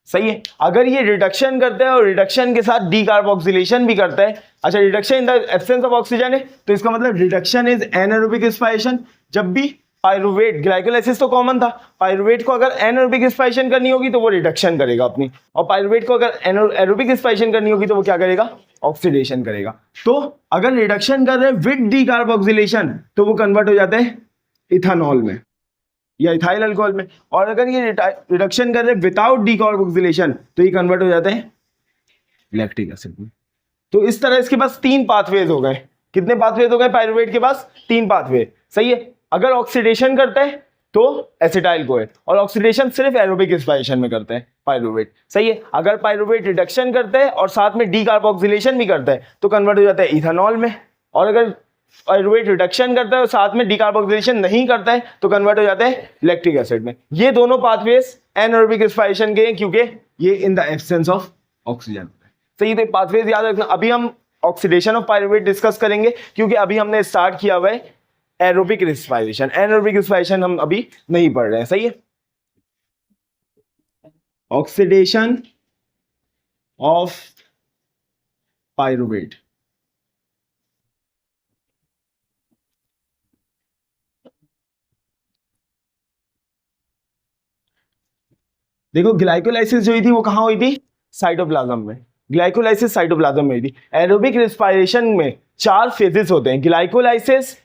सही है। अगर ये रिडक्शन करता है और रिडक्शन के साथ डीकार्बोक्सिलेशन भी करता है, अच्छा, reduction in the absence of oxygen है, तो इसका मतलब रिडक्शन इज एनारोबिक रेस्पिरेशन। जब भी पाइरुवेट, ग्लाइकोलाइसिस तो कॉमन था, पाइरुवेट को अगर एनारोबिक रेस्पिरेशन करनी होगी तो वो रिडक्शन करेगा अपनी, और पाइरुवेट को अगर एरोबिक रेस्पिरेशन करनी होगी तो वो क्या करेगा? ऑक्सीडेशन करेगा। तो अगर रिडक्शन कर रहे हैं विद डीकार्बोक्सिलेशन तो वो कन्वर्ट हो जाता है इथेनॉल में या इथाइल अल्कोहल में, और अगर ये रिडक्शन कर रहे हैं विदाउट डीकार्बोक्सिलेशन तो ये कन्वर्ट हो जाता है लैक्टिक एसिड में। तो इस तरह इसके पास 3 पाथवेज हो गए। कितने पाथवेज हो गए पाइरुवेट के पास? 3 पाथवे। सही है। अगर ऑक्सीडेशन करता है तो एसिटाइल को है, और ऑक्सीडेशन सिर्फ एरोबिक रेस्पिरेशन में करता है पाइरुवेट। सही है। अगर पाइरुवेट रिडक्शन करता है और साथ में डीकार्बोक्सिलेशन भी करता है तो कन्वर्ट हो जाता है इथेनॉल में, और अगर पाइरुवेट रिडक्शन करता है और साथ में डीकार्बोक्सिलेशन नहीं करता है तो कन्वर्ट हो जाता है लैक्टिक एसिड में। ये दोनों पाथवेज एनारोबिक रेस्पिरेशन के हैं, क्योंकि ये in the absence of oxygen. सही है। तो पाथवेज याद रखना। अभी हम ऑक्सीडेशन ऑफ पाइरुवेट डिस्कस करेंगे, क्योंकि अभी हमने स्टार्ट किया हुआ है एरोबिक रेस्पिरेशन। एनारोबिक रेस्पिरेशन हम अभी नहीं पढ़ रहे हैं। सही है। ऑक्सीडेशन ऑफ पाइरुवेट, देखो ग्लाइकोलाइसिस जो हुई थी वो कहां हुई थी? साइटोप्लाज्म में। ग्लाइकोलाइसिस साइटोप्लाज्म में हुई थी। एरोबिक रेस्पिरेशन में 4 फेजेस होते हैं, ग्लाइकोलाइसिस,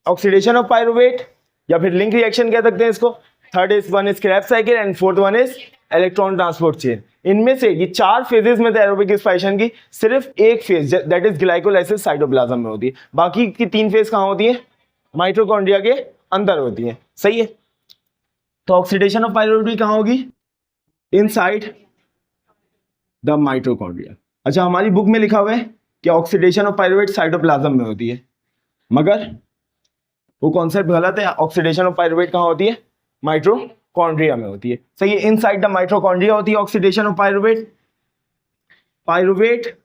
ऑक्सीडेशन ऑफ पाइरुवेट, या फिर लिंक रिएक्शन कह सकते हैं इसको, third is one is Krebs cycle, and fourth one is electron transport chain. इनमें से ये 4 फेजेस में एरोबिक रेस्पिरेशन की सिर्फ एक phase that is glycolysis cytoplasm में होती है। बाकी की 3 फेज कहां होती है? माइटोकॉन्ड्रिया के अंदर होती है। सही है। तो ऑक्सीडेशन ऑफ पाइरुवेट कहां होगी? Inside the mitochondria. अच्छा, हमारी बुक में लिखा हुआ है कि ऑक्सीडेशन ऑफ पायरुवेट साइटोप्लाज्म में होती है, मगर वो कॉन्सेप्ट गलत है। ऑक्सीडेशन ऑफ पायरुवेट कहाँ होती है? माइटोकॉन्ड्रिया में होती है। सही है, इनसाइड द माइटोकॉन्ड्रिया होती है ऑक्सीडेशन ऑफ पायरुवेट। पायरुवेट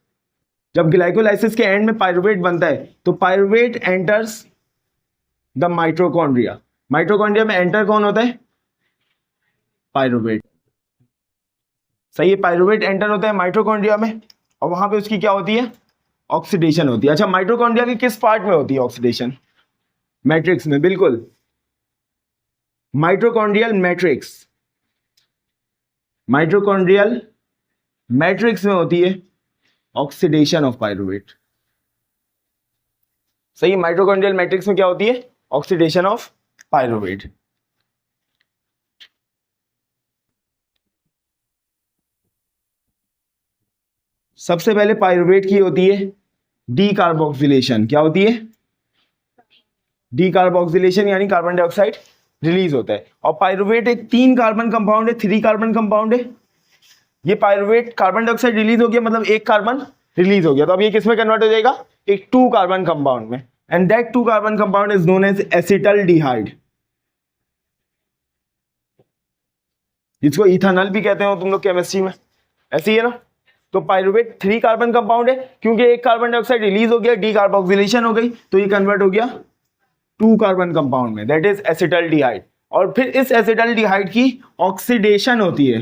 जब ग्लाइकोलाइसिस के एंड में पायरुवेट बनता है तो pyruvate enters the mitochondria. Mitochondria में एंटर कौन होता है? पायरुवेट। सही है, पायरुवेट एंटर होता है माइटोकॉन्ड्रिया में और वहां पे उसकी क्या होती है? ऑक्सीडेशन होती है। अच्छा, माइटोकॉन्ड्रिया की किस पार्ट में होती है ऑक्सीडेशन? मैट्रिक्स में, बिल्कुल, माइटोकॉन्ड्रियल मैट्रिक्स। माइटोकॉन्ड्रियल मैट्रिक्स में होती है ऑक्सीडेशन ऑफ पायरुवेट। सही है, माइटोकॉन्ड्रियल मैट्रिक्स में क्या होती है? Oxidation of pyruvate. सबसे पहले पायरुवेट की होती है डीकार्बोक्सिलेशन। क्या होती है? डीकार्बोक्सिलेशन, यानी कार्बन डाइऑक्साइड रिलीज होता है। और पायरुवेट एक 3 कार्बन कंपाउंड है, 3 कार्बन कंपाउंड है। ये पायरुवेट कार्बन डाइऑक्साइड रिलीज हो गया, मतलब 1 कार्बन रिलीज हो गया, तो अब ये किसमें कन्वर्ट हो जाएगा? एक 2 कार्बन कंपाउंड में, and that 2 carbon compound is known as acetaldehyde, जिसको इथेनॉल भी कहते हो तुम लोग केमिस्ट्री में, ऐसी है ना। तो पायरुवेट 3 कार्बन कंपाउंड है, क्योंकि 1 कार्बन डाइऑक्साइड रिलीज हो गया, डीकार्बोक्सिलेशन हो गई, तो ये कन्वर्ट हो गया 2 कार्बन कंपाउंड में, दैट इज एसिटल्डिहाइड। और फिर इस एसिटल्डिहाइड की ऑक्सीडेशन होती है।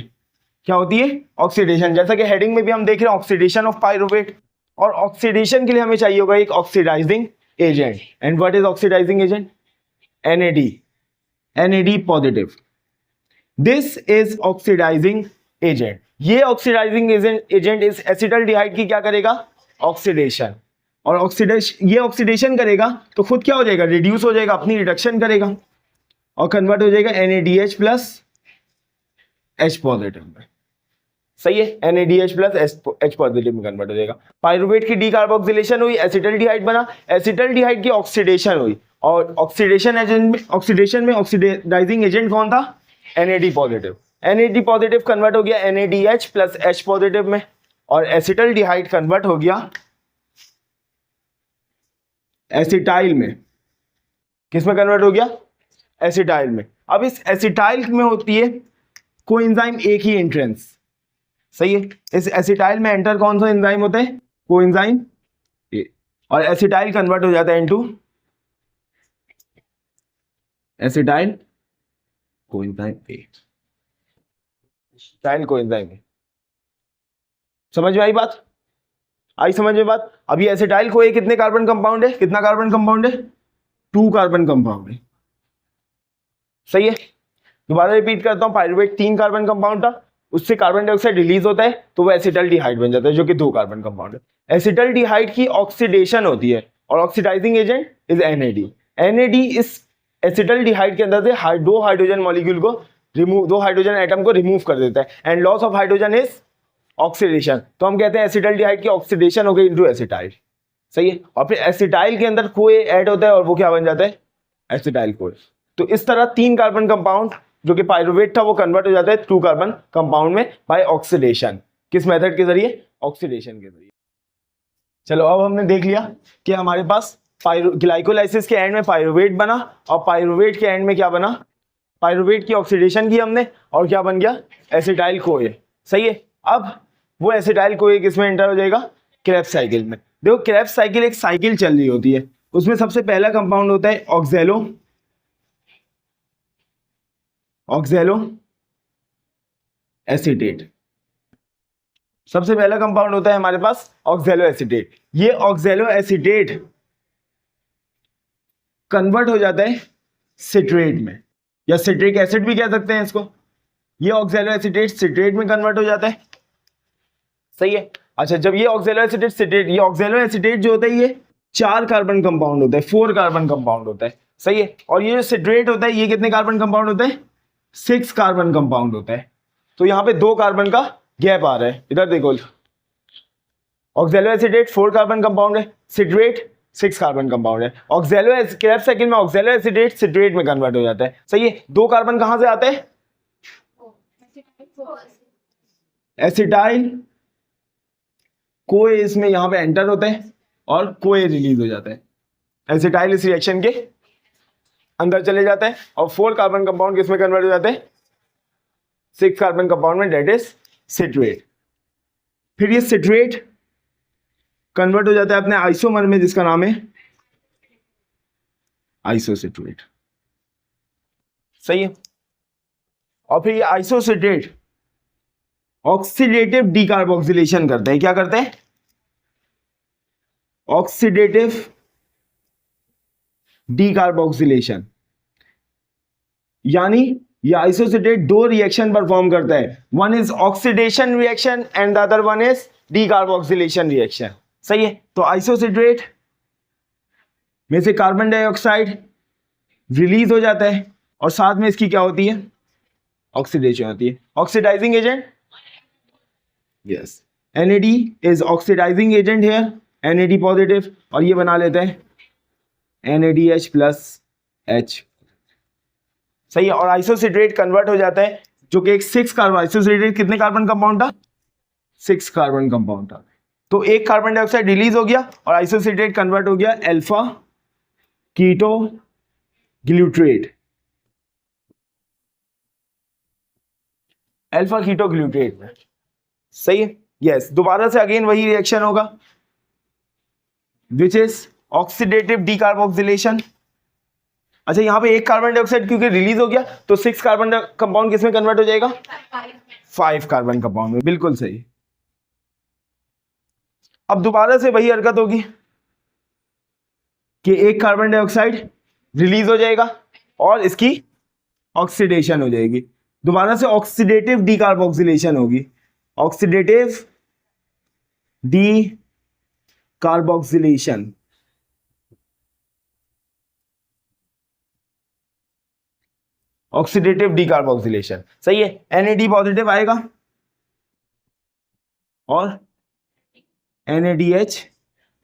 क्या होती है? ऑक्सीडेशन। जैसा कि हेडिंग में भी हम देख रहे हैं, ऑक्सीडेशन ऑफ पायरुवेट। और ऑक्सीडेशन के लिए हमें चाहिए होगा एक oxidising agent. And what is oxidising agent? NAD positive. This is oxidising agent. ये ऑक्सीडाइजिंग एजेंट इस एसिटल्डिहाइड की क्या करेगा? ऑक्सीडेशन। और ये ऑक्सीडेशन करेगा तो खुद क्या हो जाएगा? रिड्यूस हो जाएगा, अपनी रिडक्शन करेगा और कन्वर्ट हो जाएगा NADH प्लस H पॉजिटिव में। सही है, NADH प्लस H पॉजिटिव में कन्वर्ट हो जाएगा। पायरुवेट की डीकार्बोक्सिलेशन हुई, एसिटल्डिहाइड बना, एसिटल्डिहाइड की ऑक्सीडेशन हुई, और ऑक्सीडेशन में ऑक्सीडाइजिंग एजेंट कौन था? NAD positive. NAD positive convert हो गया NADH प्लस H पॉजिटिव में, और एसिटल्डिहाइड कन्वर्ट हो गया एसिटाइल में। किस में कन्वर्ट हो गया? एसिटाइल में। अब इस एसिटाइल में होती है कोएंजाइम एक ही एंट्रेंस। सही है, इस एसिटाइल में एंटर कौन सा एंजाइम होता है? कोएंजाइम ए, और एसिटाइल कन्वर्ट हो जाता है into acetyl coenzyme A. Acetyl coenzyme A. समझ में आई बात? आई समझ में बात? अभी एसिटाइल को ए कितने कार्बन कंपाउंड है? कितना कार्बन कंपाउंड है? 2 कार्बन कंपाउंड है। सही है, दोबारा रिपीट करता हूं, पायरुवेट 3 कार्बन कंपाउंड था, उससे कार्बन डाइऑक्साइड रिलीज होता है तो वो एसिटल्डिहाइड बन जाता है, जो कि 2 कार्बन कंपाउंड है। एसिटल्डिहाइड की ऑक्सीडेशन होती है और oxidising agent is NAD। NAD इस एसिटल्डिहाइड के अंदर से 2 हाइड्रोजन मॉलिक्यूल को रिमूव, 2 हाइड्रोजन एटम को रिमूव कर देता है, and loss of hydrogen is oxidation. तो हम कहते हैं एसिटल्डिहाइड की ऑक्सीडेशन हो गई इनटू एसिटाइल। सही है, और फिर एसिटाइल के अंदर कोए ऐड होता है और वो क्या बन जाता है? Acetyl CoA. तो इस तरह 3 कार्बन कंपाउंड जो कि पायरुवेट था वो कन्वर्ट हो जाता है 2 कार्बन कंपाउंड में बाय ऑक्सीडेशन। किस मेथड के जरिए? ऑक्सीडेशन के जरिए। चलो, अब हमने देख लिया कि हमारे पास ग्लाइकोलाइसिस के एंड में पायरुवेट बना, और पायरुवेट के एंड में क्या बना? पायरुवेट की ऑक्सीडेशन की हमने, और क्या बन गया? Acetyl CoA. सही है, अब वो एसिटाइल कोए किस में एंटर हो जाएगा? क्रेब्स साइकिल में। देखो, क्रेब्स साइकिल एक साइकिल चल रही होती है, उसमें सबसे पहला कंपाउंड होता है ऑक्सैलो एसीटेट। सबसे पहला कंपाउंड होता है हमारे पास ऑक्सैलो एसीटेट। ये ऑक्सैलो एसीटेट कन्वर्ट हो जाता है सिट्रेट में, या सिट्रिक एसिड भी कह सकते हैं इसको। ये ऑक्सैलो एसीटेट सिट्रेट में कन्वर्ट हो जाता है। सही है, अच्छा, जब ये ऑक्सैलो एसीटेट सिट्रेट, ये ऑक्सैलो एसीटेट जो होता है ये 4 कार्बन कंपाउंड होता है, 4 कार्बन कंपाउंड होता है। सही है, और ये जो सिट्रेट होता है ये कितने कार्बन कंपाउंड होता है? 6 कार्बन कंपाउंड होता है। तो यहाँ पे 2 कार्बन का गैप आ रहा है। इधर देखो, ऑक्सैलो एसीटेट 4 कार्बन कंपाउंड है, सिट्रेट 6 कार्बन कंपाउंड है। ऑक्सैलो क्रेब्स साइकिल में ऑक्सैलो एसीटेट सिट्रेट में कन्वर्ट हो जाता है। सही है, 2 कार्बन कहां से आते हैं? एसिटाइल कोए इसमें यहाँ पे एंटर होते हैं और कोए रिलीज हो जाता है, एसिटाइल इस रिएक्शन के अंदर चले जाता है और 4 कार्बन कंपाउंड किसमें कन्वर्ट हो जाते हैं, 6 कार्बन कंपाउंड में, डेट इज सिट्रेट। फिर ये सिट्रेट कन्वर्ट हो जाता है अपने आइसोमर में जिसका नाम है आइसोसिट्रेट, सही है। और फिर ये आइसोसिट्रेट ऑक्सीडेटिव डीकार्बोक्सिलेशन करते हैं, क्या करते हैं, ऑक्सीडेटिव डीकार्बोक्सिलेशन, यानी ये आइसोसिट्रेट 2 रिएक्शन परफॉर्म करता है, one is oxidation reaction and the other one is decarboxylation reaction, सही है। तो आइसोसिट्रेट में से कार्बन डाइऑक्साइड रिलीज हो जाता है और साथ में इसकी क्या होती है, ऑक्सीडेशन होती है, oxidising agent, yes, NAD is oxidising agent here, NAD positive, और ये बना लेते हैं NADH प्लस H, सही है। और आइसोसिट्रेट कन्वर्ट हो जाता है जो कि एक 6 कार्बन, आइसोसिट्रेट कितने कार्बन कंपाउंड था, 6 कार्बन कंपाउंड था, तो एक कार्बन डाइऑक्साइड रिलीज हो गया और आइसोसिट्रेट कन्वर्ट हो गया अल्फा कीटो ग्लूट्रेट, अल्फा कीटो ग्लूट्रेट में, सही है, यस। दोबारा से अगेन वही रिएक्शन होगा विच इज ऑक्सीडेटिव डीकार्बोक्सिलेशन। अच्छा, यहां पे एक कार्बन डाइऑक्साइड क्योंकि रिलीज हो गया तो 6 कार्बन कंपाउंड किसमें कन्वर्ट हो जाएगा, 5 कार्बन कंपाउंड में, बिल्कुल सही। अब दोबारा से वही हरकत होगी कि एक कार्बन डाइऑक्साइड रिलीज हो जाएगा और इसकी ऑक्सीडेशन हो जाएगी, दोबारा से ऑक्सीडेटिव डीकार्बोक्सिलेशन होगी, ऑक्सीडेटिव डीकार्बोक्सिलेशन, ऑक्सीडेटिव डीकार्बोक्सिलेशन, सही है। NAD पॉजिटिव आएगा और NADH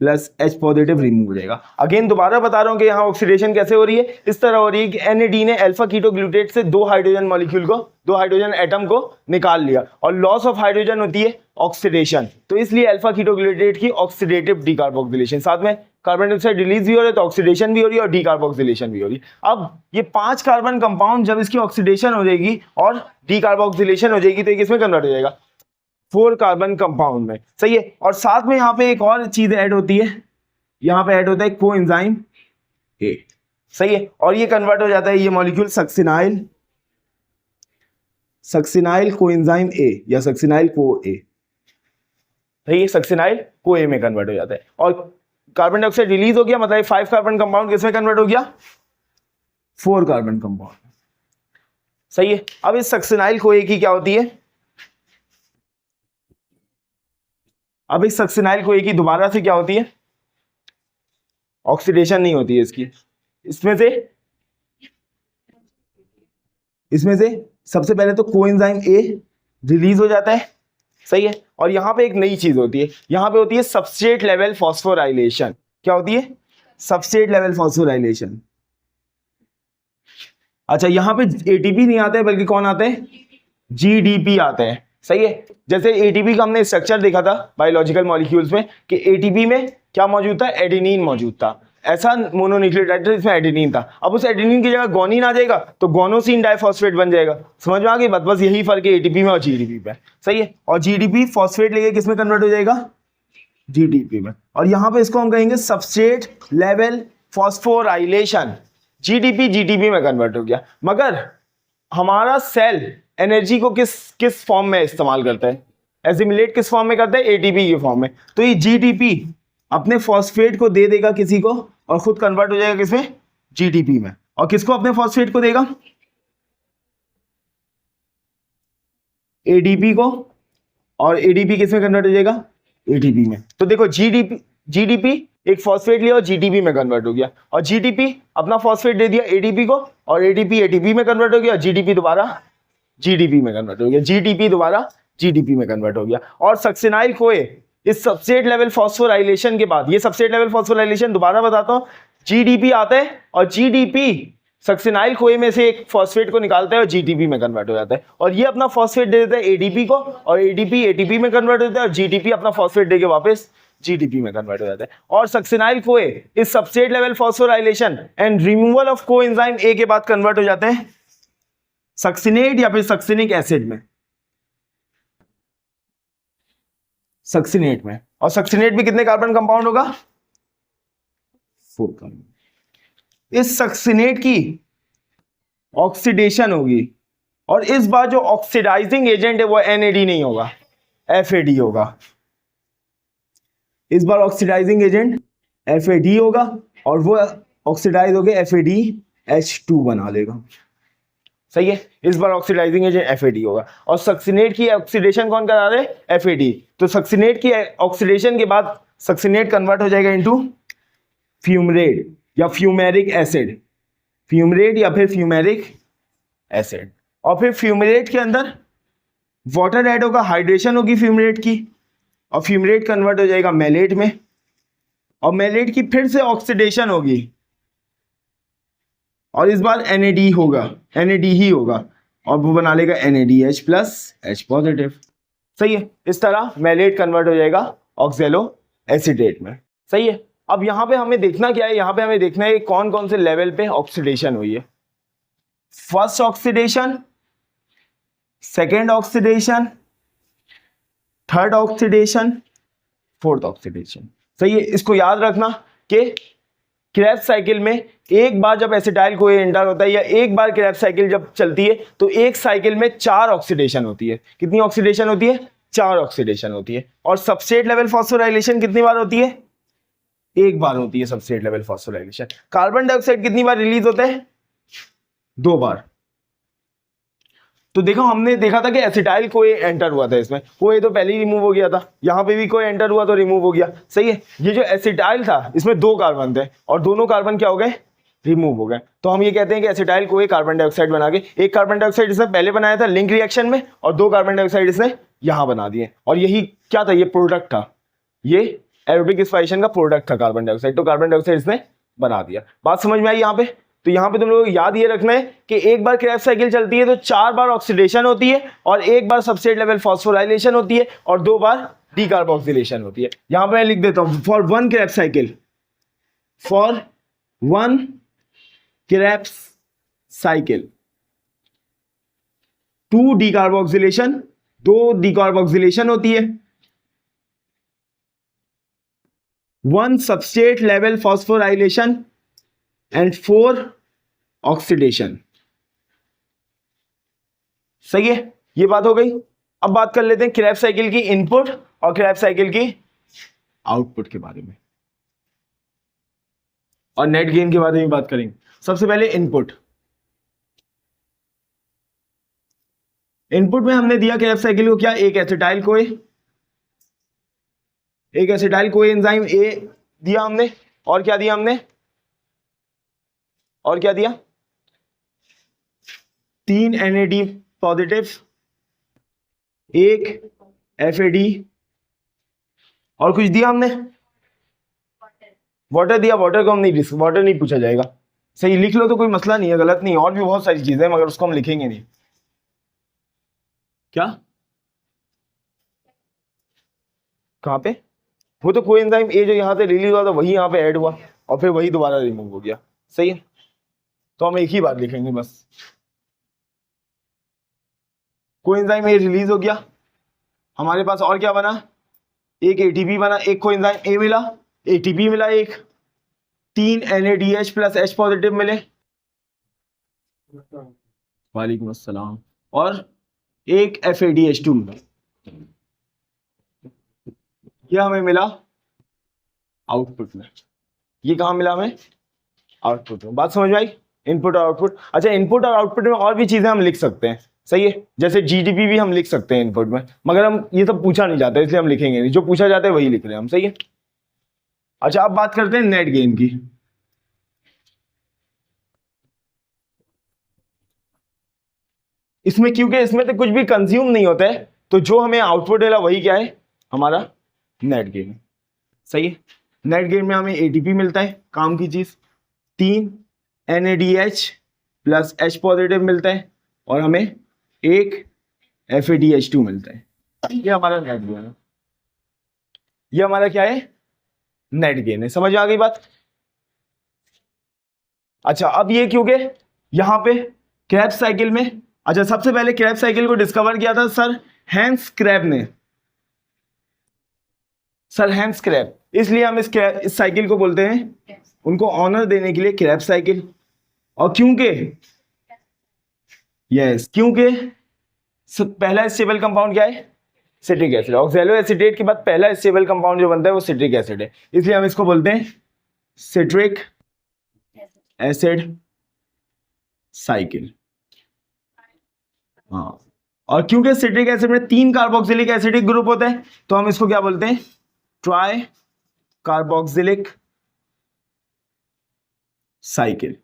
plus H positive remove हो जाएगा। अगेन दोबारा बता रहा हूं कि यहाँ ऑक्सीडेशन कैसे हो रही है, इस तरह हो रही है कि NAD ने अल्फा कीटो ग्लूटेट से 2 हाइड्रोजन मॉलिक्यूल को, 2 हाइड्रोजन एटम को निकाल लिया और लॉस ऑफ हाइड्रोजन होती है ऑक्सीडेशन, तो इसलिए अल्फा कीटो ग्लूटेट की ऑक्सीडेटिव डीकार्बोक्सिलेशन, साथ में कार्बन डाइऑक्साइड रिलीज भी हो रही है तो ऑक्सीडेशन भी हो रही है और डीकार्बोक्सिलेशन भी हो रही है। अब ये 5 कार्बन कंपाउंड जब इसकी ऑक्सीडेशन हो जाएगी और डीकार्बोक्सिलेशन हो जाएगी तो ये किसमें कन्वर्ट हो जाएगा, 4 कार्बन कंपाउंड में, सही है। और साथ में यहाँ पे एक और चीज ऐड होती है, यहाँ पे ऐड होता है कोएंजाइम A, सही है, और ये कन्वर्ट हो जाता है ये मॉलिक्यूल सक्सिनाइल कोएंजाइम A या सक्सिनाइल को A, सही है, सक्सिनाइल को A में कन्वर्ट हो जाता है और कार्बन डाइऑक्साइड रिलीज हो गया, मतलब 5 कार्बन कंपाउंड किसमें कन्वर्ट हो गया, 4 कार्बन कंपाउंड, सही है। अब इस सक्सिनाइल को A की क्या होती है, अब इस सक्सिनाइल को एक ही दोबारा से क्या होती है, ऑक्सीडेशन नहीं होती है इसकी, इसमें से सबसे पहले तो कोएंजाइम A रिलीज हो जाता है, सही है। और यहां पे एक नई चीज होती है, यहां पे होती है सबस्ट्रेट लेवल फॉस्फोराइलेशन, क्या होती है, सबस्ट्रेट लेवल फॉस्फोराइलेशन। अच्छा, यहां पे ATP नहीं आता है बल्कि कौन आता है, GDP आता है, सही है। जैसे ATP का हमने स्ट्रक्चर देखा था बायोलॉजिकल मॉलिक्यूल्स में कि ATP में क्या मौजूद था, एडेनिन मौजूद था, ऐसा मोनोन्यूक्लियोटाइड इसमें एडेनिन था। अब उस एडेनिन की जगह गोनिन आ जाएगा तो गोनोसिन डाइफॉस्फेट बन जाएगा, समझ में आ गई बात, बस यही फर्क है ATP में और GDP पे, सही है। और GDP फॉस्फेट लेके किसमें कन्वर्ट हो जाएगा, GDP में, और यहां पे इसको हम कहेंगे सबस्ट्रेट लेवल फॉस्फोराइलेशन, GDP में कन्वर्ट हो गया। मगर हमारा सेल एनर्जी को किस फॉर्म में इस्तेमाल करता है, एसिमिलेट किस फॉर्म में करता है, ATP के फॉर्म में, तो ये GDP अपने फॉस्फेट को दे देगा किसी को और खुद कन्वर्ट हो जाएगा किसमें, GDP में, और किसको अपने फॉस्फेट को देगा, ADP को, और ADP किसमें कन्वर्ट हो जाएगा, ATP में। तो देखो GDP एक फॉस्फेट लिया और GDP में कन्वर्ट हो गया, और GDP अपना फॉस्फेट दे दिया ADP को और ATP में कन्वर्ट हो गया, GDP दोबारा GDP में कन्वर्ट हो गया, GDP दोबारा GDP में कन्वर्ट हो गया। और सक्सिनाइल कोए इस सबस्ट्रेट लेवल फॉस्फोराइलेशन के बाद, ये सबस्ट्रेट लेवल फॉस्फोराइलेशन दोबारा बताता हूं, GDP आता है और GDP सक्सिनाइल खोए में से एक फॉस्फेट को निकालता है और जीटीपी में कन्वर्ट हो जाता है, और ये अपना फॉस्फेट दे देता है एडीपी को, और एडीपी एटीपी में कन्वर्ट होता है, और जीटीपी अपना फॉस्फेट देके वापस जीटीपी में कन्वर्ट हो जाता है। और सक्सिनाइल खोए इस substrate level phosphorylation and removal of coenzyme A के बाद कन्वर्ट हो जाते हैं सक्सिनेट या फिर सक्सिनिक एसिड में, सक्सिनेट में। और सक्सिनेट में कितने कार्बन कंपाउंड होगा? 4 कार्बन। इस सक्सिनेट की ऑक्सीडेशन होगी, और इस बार जो ऑक्सीडाइजिंग एजेंट है वो NAD नहीं होगा, FAD होगा। इस बार ऑक्सीडाइजिंग एजेंट FAD होगा, और वो ऑक्सीडाइज होके FADH2 बना लेगा। सही है, इस बार ऑक्सीडाइजिंग एजेंट FAD होगा, और सक्सिनेट की ऑक्सीडेशन कौन करा रहे? FAD। तो सक्सिनेट की ऑक्सीडेशन के बाद सक्सिनेट कन्वर्ट हो जाएगा इनटू फ्यूमरेट या फ्यूमेरिक एसिड, फ्यूमरेट या फिर फ्यूमेरिक एसिड। और फिर फ्यूमरेट के अंदर वाटर ऐड होगा, हाइड्रेशन होगी फ्यूमरेट की, और फ्यूमरेट कन्वर्ट हो जाएगा मेलेट में, और मेलेट की फिर से ऑक्सीडेशन होगी, और इस बार NAD होगा, NAD ही होगा, और वो बना लेगा NADH प्लस H पॉजिटिव। सही है, इस तरह मेलेट कन्वर्ट हो जाएगा ऑक्सैलो एसीटेट में। सही है, अब यहां पे हमें देखना क्या है? यहां पे हमें देखना है कौन कौन से लेवल पे ऑक्सीडेशन हुई है। First oxidation, second oxidation, third oxidation, fourth oxidation. सही है, इसको याद रखना कि क्रेब्स साइकिल में एक बार जब एसिटाइल कोई एंटर होता है, या एक बार क्रेब्स साइकिल जब चलती है, तो एक साइकिल में 4 ऑक्सीडेशन होती है। कितनी ऑक्सीडेशन होती है? 4 ऑक्सीडेशन होती है। और सबस्ट्रेट लेवल फॉस्फोराइलेशन कितनी बार होती है? एक बार होती है substrate level phosphorylation. Carbon dioxide कितनी बार रिलीज होता है? 2 बार। तो देखो, हमने देखा था कि एसिटाइल कोई एंटर हुआ था, इसमें कोई तो पहले ही रिमूव हो गया था, यहां पे भी कोई एंटर हुआ तो रिमूव हो गया। सही है, ये जो एसिटाइल था इसमें 2 कार्बन थे, और दोनों कार्बन क्या हो गए? रिमूव हो गए। तो हम ये कहते हैं कि एसिटाइल कोई कार्बन डाइऑक्साइड बना के, एक कार्बन डाइऑक्साइड इसने पहले बनाया था लिंक रिएक्शन में, और 2 कार्बन डाइऑक्साइड इसने यहां बना दिए, और यही क्या था? ये प्रोडक्ट था, ये एरोबिक एक्सपायरेशन का प्रोडक्ट था कार्बन डाइऑक्साइड। तो कार्बन डाइऑक्साइड इसने बना दिया। बात समझ में आई यहाँ पे? तो यहाँ पे तुम लोगों को याद ये रखना है कि एक बार क्रेब्स साइकिल चलती है तो 4 बार ऑक्सीडेशन होती है, और एक बार सबस्ट्रेट लेवल फॉस्फोराइलेशन होती है, और 2 बार डीकार्बोक्सिलेशन होती है। यहां पे मैं लिख देता हूं, for one Krebs cycle, for one Krebs cycle 2 decarboxylation, 2 decarboxylation होती है, 1 substrate level phosphorylation and 4 oxidation. सही है, ये बात हो गई। अब बात कर लेते हैं क्रेब्स साइकिल की इनपुट और क्रेब्स साइकिल की आउटपुट के बारे में, और नेट गेन के बारे में बात करेंगे। सबसे पहले इनपुट। इनपुट में हमने दिया क्रेब्स साइकिल को क्या? एक एसिटाइल कोई एंजाइम ए दिया हमने, और क्या दिया हमने? और क्या दिया? 3 NAD पॉजिटिव, 1 FAD, और कुछ दिया हमने? वाटर दिया। वाटर को हम नहीं, वाटर नहीं पूछा जाएगा। सही, लिख लो तो कोई मसला नहीं है, गलत नहीं। और भी बहुत सारी चीजें मगर उसको हम लिखेंगे नहीं। क्या? कहां पे? वो तो कोई एंजाइम ए जो यहां से रिलीज हुआ था वही यहां पे ऐड हुआ, और फिर वही दोबारा रिमूव हो गया। सही है, तो हम एक ही बात लिखेंगे बस। कोएंजाइम ए रिलीज हो गया, हमारे पास और क्या बना? एक ATP बना, एक कोएंजाइम ए मिला, ATP मिला, एक 3 NADH प्लस H पॉजिटिव मिले, वालेकुम अस्सलाम, और एक FADH2 मिला। ये हमें मिला आउटपुट में। ये कहां मिला हमें? आउटपुट में। बात समझ में आई? इनपुट और आउटपुट। अच्छा, इनपुट और आउटपुट में और भी चीजें हम लिख सकते हैं। सही है, जैसे GDP भी हम लिख सकते हैं इनपुट में, मगर हम ये सब पूछा नहीं जाता इसलिए हम लिखेंगे नहीं, जो पूछा जाता है वही लिख रहे हैं हम। सही है। अच्छा, अब बात करते हैं नेट गेन की। इसमें क्योंकि इसमें तो कुछ भी कंज्यूम नहीं होता है, तो जो हमें आउटपुट मिला वही क्या है? हमारा नेट गेन। सही है, नेट गेन में हमें ATP मिलता है, काम की चीज, 3 NADH प्लस H पॉजिटिव मिलता है और हमें एक FADH2 मिलता है। ये हमारा नेट गेन है, ये हमारा क्या है, नेट गेन है। समझ में आ गई बात? अच्छा, अब ये क्योंकि यहां पे क्रेब्स साइकिल में, अच्छा सबसे पहले क्रेब्स साइकिल को डिस्कवर किया था सर हैंस क्रैब ने, सर हैंस क्रैब, इसलिए हम इस साइकिल को बोलते हैं, उनको ऑनर देने के लिए क्रैब साइकिल। और क्योंकि क्योंकि पहला स्टेबल कंपाउंड क्या है, सिट्रिक एसिड। ऑक्सैलो एसिटेट के बाद पहला स्टेबल कंपाउंड जो बनता है वो सिट्रिक एसिड है, इसलिए हम इसको बोलते हैं सिट्रिक एसिड साइकिल। हाँ, और क्योंकि सिट्रिक एसिड में 3 कार्बोक्सिलिक एसिडिक ग्रुप होते हैं तो हम इसको क्या बोलते हैं, ट्राई कार्बोक्सिलिक साइकिल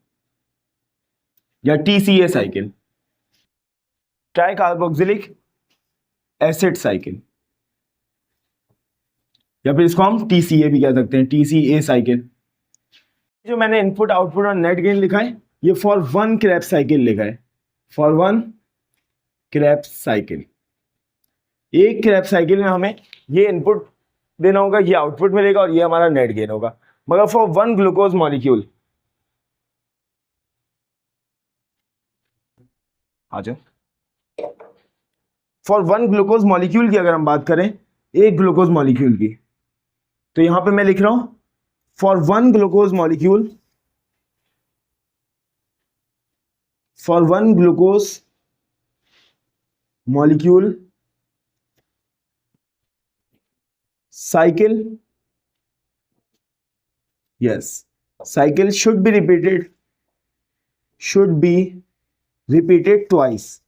या TCA cycle, try carboxylic acid cycle, या फिर इसको हम TCA भी कह सकते हैं, TCA साइकिल। जो मैंने इनपुट आउटपुट और नेट गेन लिखा है ये फॉर वन क्रैब साइकिल लिखा है, फॉर वन क्रैब साइकिल। एक क्रैब साइकिल में हमें ये इनपुट देना होगा, ये आउटपुट मिलेगा और ये हमारा नेट गेन होगा। मगर फॉर वन ग्लूकोज मॉलिक्यूल, आजा, फॉर वन ग्लूकोज मॉलिक्यूल की अगर हम बात करें, एक ग्लूकोज मॉलिक्यूल की, तो यहां पे मैं लिख रहा हूं for one glucose molecule, for one glucose molecule cycle, yes, cycle should be repeated twice.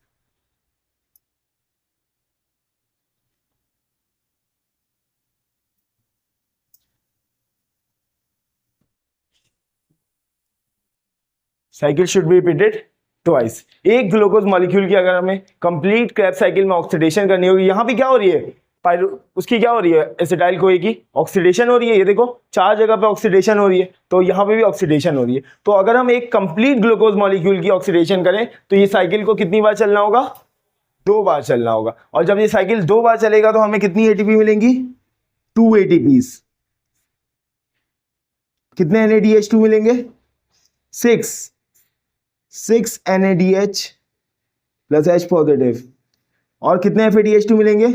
Cycle should be repeated twice. एक ग्लूकोज मॉलिक्यूल की अगर हमें कंप्लीट क्रैब साइकिल में ऑक्सीडेशन करनी होगी, यहां पे क्या हो रही है, उसकी क्या हो रही है, एसिटाइल कोए की ऑक्सीडेशन हो रही है। ये देखो 4 जगह पे ऑक्सीडेशन हो रही है, तो यहाँ पे भी ऑक्सीडेशन हो रही है। तो अगर हम एक कंप्लीट ग्लूकोज मॉलिक्यूल की ऑक्सीडेशन करें तो ये साइकिल को कितनी बार चलना होगा, 2 बार चलना होगा। और जब ये साइकिल 2 बार चलेगा तो हमें कितनी एटीपी मिलेंगी, 2 ATPs। कितने NADH2 मिलेंगे, 6 NADH प्लस H पॉजिटिव। और कितने FADH2 मिलेंगे,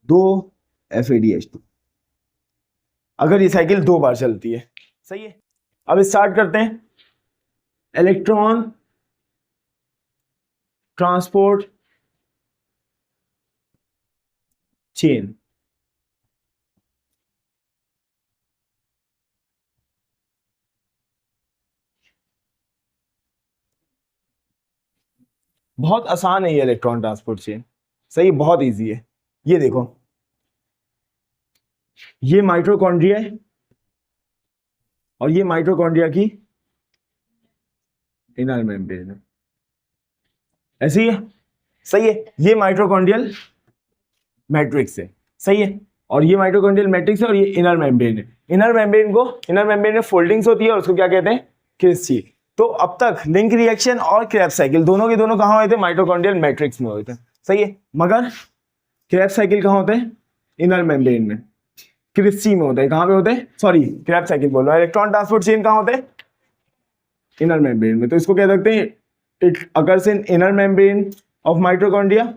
2 FADH2, अगर ये साइकिल 2 बार चलती है। सही है, अब स्टार्ट करते हैं। Electron transport chain. बहुत आसान है ये इलेक्ट्रॉन ट्रांसपोर्ट चेन, सही, बहुत इजी है। ये देखो, ये माइटोकॉन्ड्रिया है और ये माइटोकॉन्ड्रिया की इनर मेम्ब्रेन है, ऐसे ही है, सही है। ये माइटोकॉन्ड्रियल मैट्रिक्स है, सही है, और ये माइटोकॉन्ड्रियल मैट्रिक्स है और ये इनर मेम्ब्रेन है। इनर मेम्ब्रेन में फोल्डिंग्स होती है और उसको क्या कहते हैं, क्रिस्टी। तो अब तक लिंक रिएक्शन और क्रेब्स साइकिल दोनों के दोनों कहां हुए थे, माइटोकॉन्ड्रियल मैट्रिक्स में हुए थे, सही है। मगर क्रेब्स साइकिल कहां होते हैं, इनर मेम्ब्रेन में, क्रिस्टी में होते हैं। कहां पे होते हैं, सॉरी क्रेब्स साइकिल बोल रहा हूं। इलेक्ट्रॉन ट्रांसपोर्ट चेन कहां होते हैं, इनर मेम्ब्रेन में। तो इसको कह सकते हैं it occurs in inner membrane of mitochondria,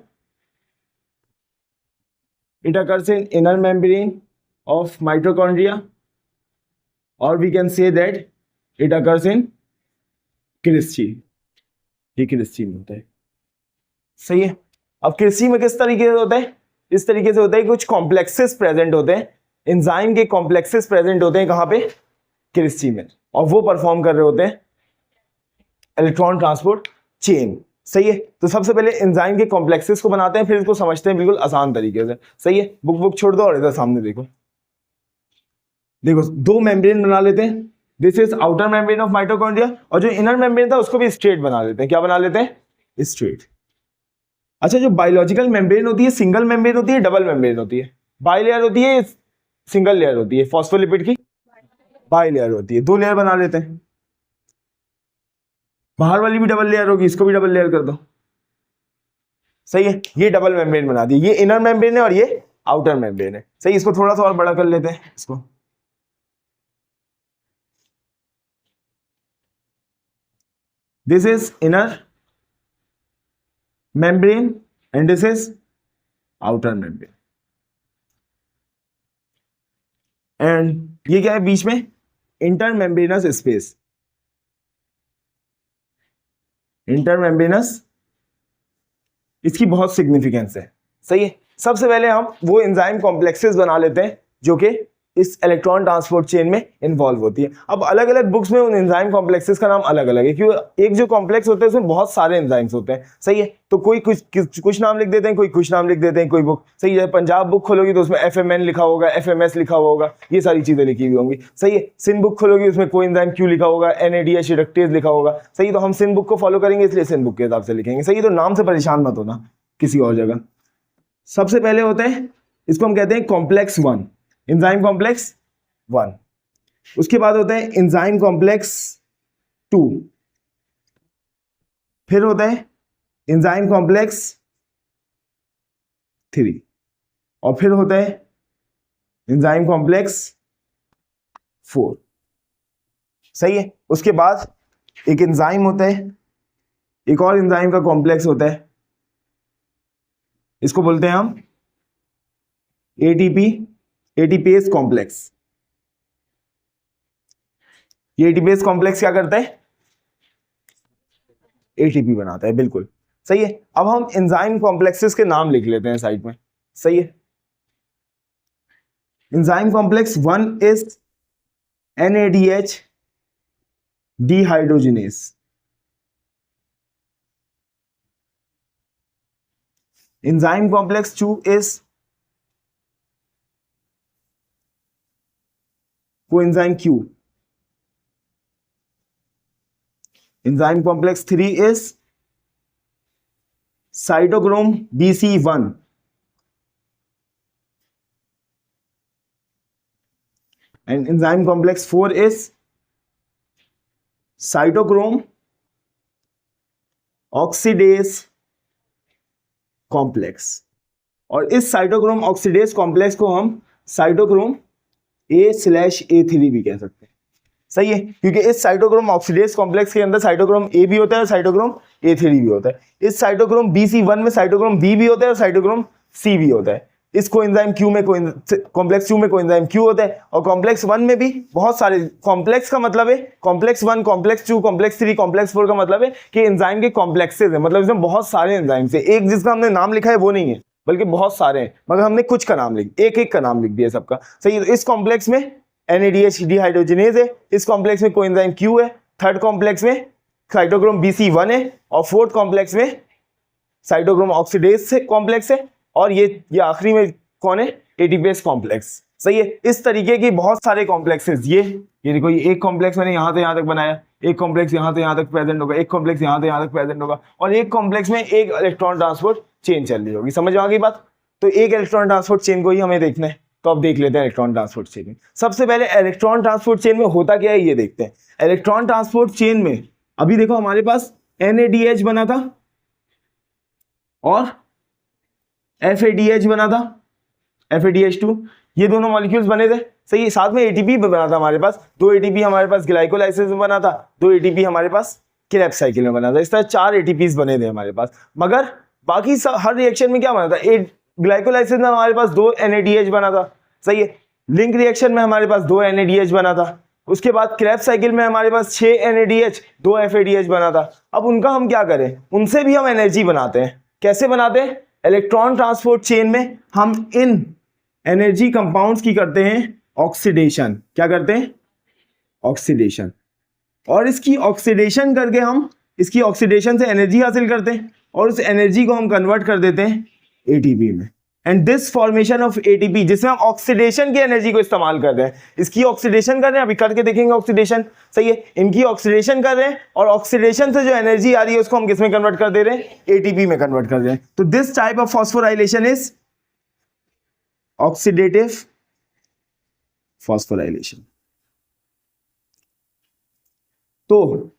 it occurs in inner membrane of mitochondria, or we can say that it occurs in cristae. ये क्रिस्टी में होता है, सही है। अब क्रिस्टी में किस तरीके से होता है, इस तरीके से होता है, कुछ कॉम्प्लेक्सेस प्रेजेंट होते हैं, एंजाइम के कॉम्प्लेक्सेस प्रेजेंट होते हैं कहां पे, क्रिस्टी में, और वो परफॉर्म कर रहे होते हैं इलेक्ट्रॉन ट्रांसपोर्ट चेन, सही है। तो सबसे पहले एंजाइम के कॉम्प्लेक्सेस को बनाते हैं, फिर इसको समझते हैं बिल्कुल आसान तरीके से, सही है। बुक छोड़ दो और इधर सामने देखो, देखो 2 मेम्ब्रेन बना लेते हैं। This is outer membrane of mitochondria, और जो इनर मेम्ब्रेन था उसको भी स्ट्रेट बना लेते हैं। क्या बना लेते हैं, स्ट्रेट। अच्छा, जो बायोलॉजिकल मेम्ब्रेन होती है, सिंगल मेम्ब्रेन होती है, डबल मेम्ब्रेन होती है, बाई लेयर होती है, सिंगल लेयर होती है, फॉस्फोलिपिड की बाई लेयर होती है। 2 लेयर बना लेते हैं। बाहर वाली भी डबल लेयर होगी, इसको भी डबल लेयर कर दो। सही है, ये डबल मेम्ब्रेन बना दी, ये इनर मेम्ब्रेन है और ये आउटर मेम्ब्रेन है। सही, इसको थोड़ा सा और बड़ा कर लेते हैं इसको। This is inner membrane and this is outer membrane. And ये क्या है बीच में? Inter membranes space. Inter membranes, इसकी बहुत सिग्निफिकेंस है। सही है, सबसे पहले हम वो एंजाइम कॉम्प्लेक्सेस बना लेते हैं जो कि इस इलेक्ट्रॉन ट्रांसपोर्ट चेन में इन्वॉल्व होती है। अब अलग अलग बुक्स में उन एंजाइम कॉम्प्लेक्सेस का नाम अलग अलग है, क्योंकि एक जो कॉम्प्लेक्स होता है उसमें बहुत सारे एंजाइम्स होते हैं। सही है, तो कोई कुछ नाम लिख देते हैं, कोई कुछ नाम लिख देते हैं, कोई बुक। सही है, पंजाब बुक खोलोगी तो उसमें FMN लिखा होगा, FMS लिखा होगा, ये सारी चीजें लिखी हुई होंगी। सही है, सिंध बुक खोलोगी उसमें कोई एंजाइम क्यू लिखा होगा, NADH रिडक्टेज लिखा होगा। सही है, तो हम सिंध बुक को फॉलो करेंगे इसलिए सिंध बुक के हिसाब से लिखेंगे। सही है, तो नाम से परेशान मत होना किसी और जगह। सबसे पहले होते हैं, इसको हम कहते हैं कॉम्प्लेक्स 1, एंजाइम कॉम्प्लेक्स 1। उसके बाद होता है एंजाइम कॉम्प्लेक्स 2, फिर होता है एंजाइम कॉम्प्लेक्स 3 और फिर होता है एंजाइम कॉम्प्लेक्स 4। सही है, उसके बाद एक एंजाइम होता है, एक और एंजाइम का कॉम्प्लेक्स होता है, इसको बोलते हैं हम एटीपेस कॉम्प्लेक्स। ये एटीपेस कॉम्प्लेक्स क्या करता है? एटीपी बनाता है, बिल्कुल सही है। अब हम एंजाइम कॉम्प्लेक्सेस के नाम लिख लेते हैं साइड में। सही है, enzyme complex 1 is NADH dehydrogenase. Enzyme complex 2 is coenzyme Q। Enzyme complex 3 is cytochrome BC1। and enzyme complex 4 is cytochrome oxidase complex। और इस साइटोक्रोम ऑक्सीडेज कॉम्प्लेक्स को हम साइटोक्रोम A/A3 भी कह सकते हैं। सही है, क्योंकि इस साइटोक्रोम ऑक्सीडेज कॉम्प्लेक्स के अंदर साइटोक्रोम A भी होता है और साइटोक्रोम A3 भी होता है। इस साइटोक्रोम BC1 में साइटोक्रोम B भी होता है और साइटोक्रोम C भी होता है। इस कोएंजाइम Q में कॉम्प्लेक्स 2 में कोएंजाइम Q होता है और कॉम्प्लेक्स 1 में भी बहुत सारे कॉम्प्लेक्स का मतलब है कॉम्प्लेक्स 1, कॉम्प्लेक्स 2, कॉम्प्लेक्स 3, कॉम्प्लेक्स 4 का मतलब है कि एंजाइम के कॉम्प्लेक्सेस है, मतलब इसमें बहुत सारे एंजाइम्स है। एक जिसका हमने नाम लिखा है वो नहीं है, बल्कि बहुत सारे हैं, मगर हमने कुछ का नाम लिख एक का नाम लिख दिया सबका। सही है, तो इस कॉम्प्लेक्स में NADH डिहाइड्रोजिनेज है, इस कॉम्प्लेक्स में कोएंजाइम Q है, थर्ड कॉम्प्लेक्स में साइटोक्रोम BC1 है और फोर्थ कॉम्प्लेक्स में साइटोक्रोम ऑक्सीडेज से कॉम्प्लेक्स है और ये आखिरी में कौन है? ATPase complex. सही है, इस तरीके की बहुत सारे कॉम्प्लेक्सेस। ये देखो, ये एक कॉम्प्लेक्स मैंने यहां से यहां तक बनाया, एक कॉम्प्लेक्स यहां से यहां तक प्रेजेंट होगा, एक कॉम्प्लेक्स यहां से यहां तक प्रेजेंट होगा और एक कॉम्प्लेक्स में एक इलेक्ट्रॉन ट्रांसपोर्ट चेन चल रही होगी। समझ आ गई बात? तो एक इलेक्ट्रॉन ट्रांसपोर्ट चेन को ही हमें देखना है, तो अब देख लेते हैं इलेक्ट्रॉन ट्रांसपोर्ट चेन में। सबसे पहले इलेक्ट्रॉन ट्रांसपोर्ट चेन में होता क्या है ये देखते हैं। इलेक्ट्रॉन ट्रांसपोर्ट चेन में अभी देखो हमारे पास NADH बना था और FADH बना था, FADH2, ये दोनों मॉलिक्यूल्स बने थे। सही, साथ में ATP बना था हमारे पास, 2 ATP हमारे पास ग्लाइकोलाइसिस में बना था, 2 ATP हमारे पास क्रेब्स साइकिल में बना था। इस तरह 4 ATPs बने थे हमारे पास। मगर बाकी हर रिएक्शन में क्या बना था? ग्लाइकोलाइसिस में हमारे पास 2 NADH बना था। सही है, लिंक रिएक्शन में हमारे पास 2 NADH बना था। उसके बाद क्रेब्स साइकिल में हमारे पास 6 NADH 2 FADH बना था। अब उनका हम क्या करें? उनसे भी हम एनर्जी बनाते हैं। कैसे बनाते हैं? इलेक्ट्रॉन ट्रांसपोर्ट चेन में हम इन एनर्जी कंपाउंड्स की करते हैं ऑक्सीडेशन। क्या करते हैं? ऑक्सीडेशन। और इसकी ऑक्सीडेशन करके हम इसकी ऑक्सीडेशन से एनर्जी हासिल करते हैं और उस एनर्जी को हम कन्वर्ट कर देते हैं एटीपी में। And this formation of ATP, जिसमें हम ऑक्सीडेशन की एनर्जी को इस्तेमाल कर रहे हैं, इसकी ऑक्सीडेशन कर रहे हैं, अभी करके देखेंगे ऑक्सीडेशन। सही है, इनकी ऑक्सीडेशन कर रहे हैं और ऑक्सीडेशन से जो एनर्जी आ रही है उसको हम किस में कन्वर्ट कर दे रहे हैं? एटीपी में कन्वर्ट कर रहे हैं। तो this type of phosphorylation is oxidative phosphorylation. तो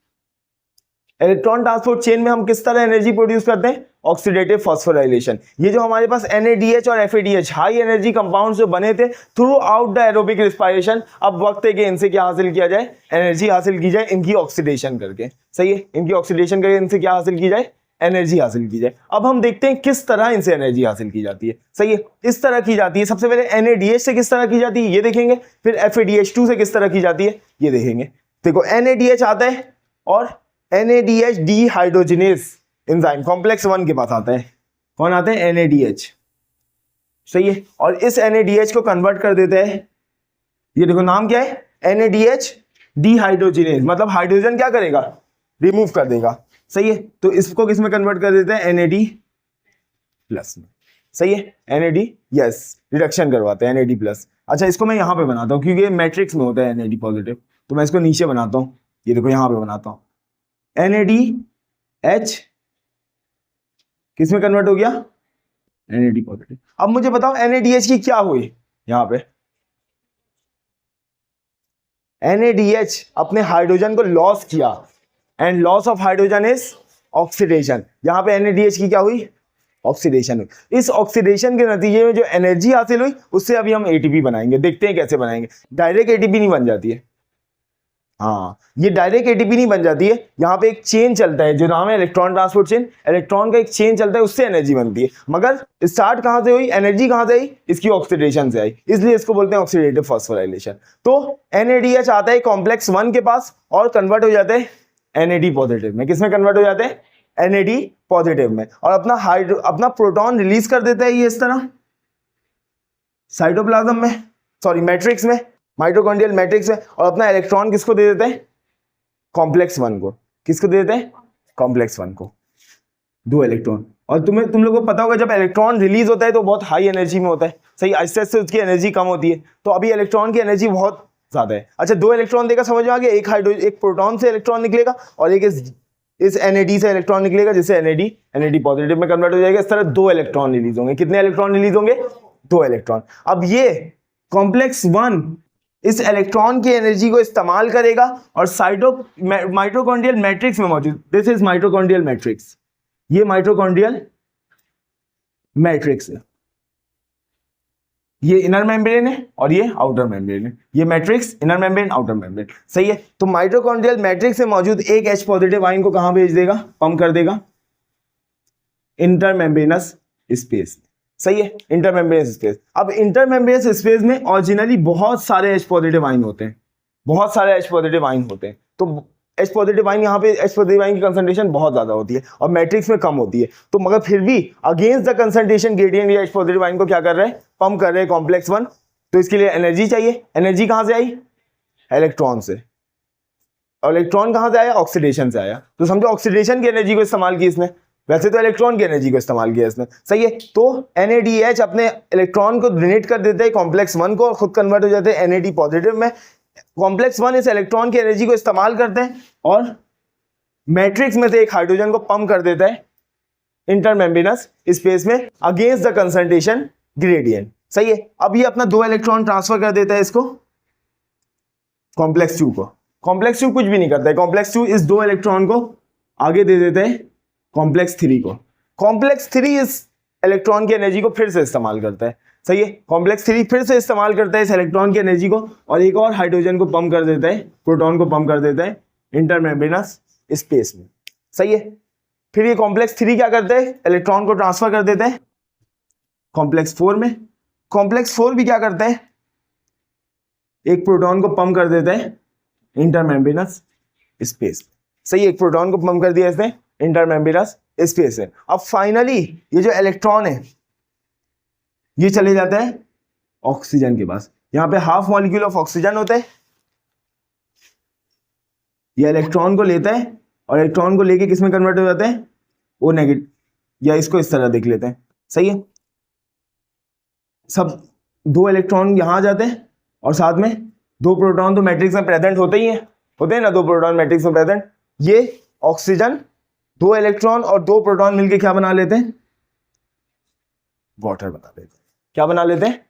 इलेक्ट्रॉन ट्रांसपोर्ट चेन में हम किस तरह एनर्जी प्रोड्यूस करते हैं, ऑक्सीडेटिव फॉस्फोराइलेशन। ये जो हमारे पास NADH और FADH हाई एनर्जी कंपाउंड्स जो बने थे through out the aerobic respiration, अब वक्त है कि इनसे क्या हासिल किया जाए, एनर्जी हासिल की जाए इनकी ऑक्सीडेशन करके। सही है, इनकी ऑक्सीडेशन करके इनसे क्या हासिल की जाए, एनर्जी हासिल की जाए। अब हम देखते हैं किस तरह इनसे एनर्जी हासिल की जाती है। सही है, इस तरह की जाती है। सबसे पहले NADH से किस तरह की जाती है ये देखेंगे, फिर FADH2 से किस तरह की जाती है ये देखेंगे। देखो NADH आता है और NADH डिहाइड्रोजिनेज एंजाइम कॉम्प्लेक्स 1 के पास आता है। कौन आते हैं, NADH। सही है, और इस NADH को कन्वर्ट कर देते हैं, ये देखो नाम क्या है, NADH डिहाइड्रोजिनेज, मतलब हाइड्रोजन क्या करेगा, रिमूव कर देगा। सही है, तो इसको किस में कन्वर्ट कर देते हैं, NAD प्लस में। सही है, NAD, यस, रिडक्शन करवाते हैं NAD प्लस। अच्छा, इसको मैं यहाँ पे बनाता हूँ क्योंकि ये मैट्रिक्स में होता है NAD पॉजिटिव, तो मैं इसको नीचे बनाता हूँ। ये देखो यहाँ पे बनाता हूँ, NADH किस में कन्वर्ट हो गया, NAD पॉजिटिव। अब मुझे बताओ NADH की क्या हुई, यहाँ पे NADH अपने हाइड्रोजन को लॉस किया, and loss of hydrogen is oxidation. यहाँ पे NADH की क्या हुई, ऑक्सीडेशन हुई। इस ऑक्सीडेशन के नतीजे में जो एनर्जी हासिल हुई उससे अभी हम ATP बनाएंगे। देखते हैं कैसे बनाएंगे। डायरेक्ट ATP नहीं बन जाती है, हाँ, ये डायरेक्ट ATP नहीं बन जाती है। यहाँ पे एक चेन चलता है जो नाम है इलेक्ट्रॉन ट्रांसपोर्ट चेन। इलेक्ट्रॉन का एक चेन चलता है, उससे एनर्जी बनती है। मगर स्टार्ट कहाँ से हुई, एनर्जी कहाँ से आई, इसकी ऑक्सीडेशन से आई, इसलिए इसको बोलते हैं ऑक्सीडेटिव फॉस्फोराइलेशन। तो NADH आता है कॉम्प्लेक्स 1 के पास और कन्वर्ट हो जाते हैं NAD पॉजिटिव में। किसमें कन्वर्ट हो जाते हैं, NAD पॉजिटिव में, और अपना प्रोटॉन रिलीज कर देता है ये इस तरह साइटोप्लाज्म में, सॉरी मैट्रिक्स में, माइटोकॉन्ड्रियल मैट्रिक्स में, और अपना इलेक्ट्रॉन किसको दे देते हैं, कॉम्प्लेक्स 1 को। किसको दे देते हैं, कॉम्प्लेक्स 1 को, 2 इलेक्ट्रॉन। और तुम लोगों को पता होगा जब इलेक्ट्रॉन रिलीज होता है तो बहुत हाई एनर्जी में होता है। सही, आहिस्ते आहिस्ते उसकी एनर्जी कम होती है, तो अभी इलेक्ट्रॉन की एनर्जी बहुत ज्यादा है। अच्छा, 2 इलेक्ट्रॉन देगा, समझ में आ गया, एक प्रोटॉन से इलेक्ट्रॉन निकलेगा और एक इस NAD से इलेक्ट्रॉन निकलेगा, जिससे NAD पॉजिटिव में कन्वर्ट हो जाएगा। इस तरह 2 इलेक्ट्रॉन रिलीज होंगे। कितने इलेक्ट्रॉन रिलीज होंगे, 2 इलेक्ट्रॉन। अब ये कॉम्प्लेक्स 1 इस इलेक्ट्रॉन की एनर्जी को इस्तेमाल करेगा और माइटोकॉन्ड्रियल मैट्रिक्स में मौजूद, दिस इज माइटोकॉन्ड्रियल मैट्रिक्स, ये माइटोकॉन्ड्रियल मैट्रिक्स है, ये इनर मेम्ब्रेन है और ये आउटर मेम्ब्रेन है। ये matrix, inner membrane, outer membrane. सही है, तो माइटोकॉन्ड्रियल मैट्रिक्स में मौजूद एक H पॉजिटिव आयन को कहां भेज देगा, पंप कर देगा, इंटरमेम्ब्रेनस स्पेस। सही है, इंटरमेम्ब्रेनस स्पेस। अब इंटरमेम्ब्रेनस स्पेस में ओरिजिनली बहुत सारे H पॉजिटिव आयन होते हैं, बहुत सारे H पॉजिटिव आयन होते हैं। तो H पॉजिटिव आयन, यहाँ पे H पॉजिटिव आयन की कंसंट्रेशन बहुत ज्यादा होती है और मैट्रिक्स में कम होती है। तो मगर फिर भी अगेंस्ट द कंसंट्रेशन ग्रेडियंट ये H पॉजिटिव आयन को क्या कर रहे हैं, पंप कर रहे हैं कॉम्प्लेक्स 1। तो इसके लिए एनर्जी चाहिए। एनर्जी कहां से आई, इलेक्ट्रॉन से, और इलेक्ट्रॉन कहां से आया, ऑक्सीडेशन से आया। तो समझो ऑक्सीडेशन की एनर्जी को इस्तेमाल की इसने, वैसे तो इलेक्ट्रॉन की एनर्जी को इस्तेमाल किया इसने। सही है, तो NADH अपने इलेक्ट्रॉन को डोनेट कर देते हैं कॉम्प्लेक्स 1 को और खुद कन्वर्ट हो जाते हैं NAD पॉजिटिव में। कॉम्प्लेक्स 1 इस इलेक्ट्रॉन की एनर्जी को इस्तेमाल करते हैं और मैट्रिक्स में से एक हाइड्रोजन को पंप कर देता है इंटरमेम्ब्रेनस स्पेस में अगेंस्ट द कंसंट्रेशन ग्रेडियंट। सही है, अब ये अपना 2 इलेक्ट्रॉन ट्रांसफर कर देता है इसको कॉम्प्लेक्स 2 को। कॉम्प्लेक्स 2 कुछ भी नहीं करता है, कॉम्प्लेक्स 2 इस 2 इलेक्ट्रॉन को आगे दे देते हैं कॉम्प्लेक्स 3 को। कॉम्प्लेक्स 3 इस इलेक्ट्रॉन की एनर्जी को फिर से इस्तेमाल करता है। सही है, कॉम्प्लेक्स 3 फिर से इस्तेमाल करता है इस इलेक्ट्रॉन की एनर्जी को और एक और हाइड्रोजन को पंप कर देता है, प्रोटॉन को पंप कर देता है इंटरमेम्ब्रेनस स्पेस में। सही है, फिर ये कॉम्प्लेक्स 3 क्या करते हैं, इलेक्ट्रॉन को ट्रांसफर कर देते हैं कॉम्प्लेक्स 4 में। कॉम्प्लेक्स 4 भी क्या करता है, एक प्रोटॉन को पंप कर देता है इंटरमेम्ब्रेनस स्पेस। सही है, एक प्रोटॉन को पंप कर दिया इसने इंटरमेम्ब्रेनस स्पेस है। अब फाइनली ये जो इलेक्ट्रॉन है ये चले जाता है ऑक्सीजन के पास। यहां पे हाफ मॉलिक्यूल ऑफ ऑक्सीजन होता है, ये इलेक्ट्रॉन को लेता है और इलेक्ट्रॉन को लेके किस में कन्वर्ट हो जाते हैं, O नेगेटिव, या इसको इस तरह देख लेते हैं। सही है, सब 2 इलेक्ट्रॉन यहां जाते हैं और साथ में 2 प्रोटॉन तो मैट्रिक्स में प्रेजेंट होते ही हैं, होते हैं ना 2 प्रोटॉन मैट्रिक्स में प्रेजेंट। ये ऑक्सीजन 2 इलेक्ट्रॉन और 2 प्रोटॉन मिलके क्या बना लेते हैं, वाटर बना लेते हैं। क्या बना लेते हैं,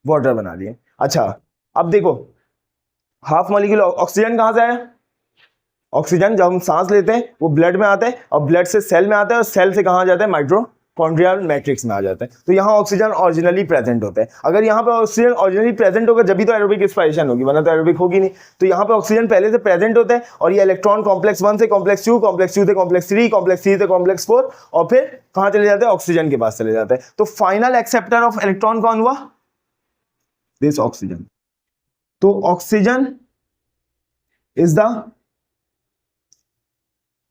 वाटर बना लिए। अच्छा, अब देखो हाफ मॉलिक्यूल ऑक्सीजन कहां से आया, ऑक्सीजन जब हम सांस लेते हैं वो ब्लड में आता है और ब्लड से सेल में आता है और सेल से कहाँ जाता है, माइटोकॉन्ड्रियल मैट्रिक्स में आ जाता है। तो यहाँ ऑक्सीजन ओरिजिनली प्रेजेंट होता है। अगर यहाँ पे ऑक्सीजन ओरिजिनली प्रेजेंट होगा जब भी तो एरोबिक एक्सपायरेशन होगी, वरना तो एरोबिक होगी नहीं। तो यहाँ पे ऑक्सीजन पहले से प्रेजेंट होता है और ये इलेक्ट्रॉन कॉम्प्लेक्स 1 से कॉम्प्लेक्स 2, कॉम्प्लेक्स 2 से कॉम्प्लेक्स 3, कॉम्प्लेक्स 3 से कॉम्प्लेक्स 4 और फिर कहाँ चले जाते हैं, ऑक्सीजन के पास चले जाते हैं। तो फाइनल एक्सेप्टर ऑफ इलेक्ट्रॉन कौन हुआ, दिस ऑक्सीजन। तो oxygen is the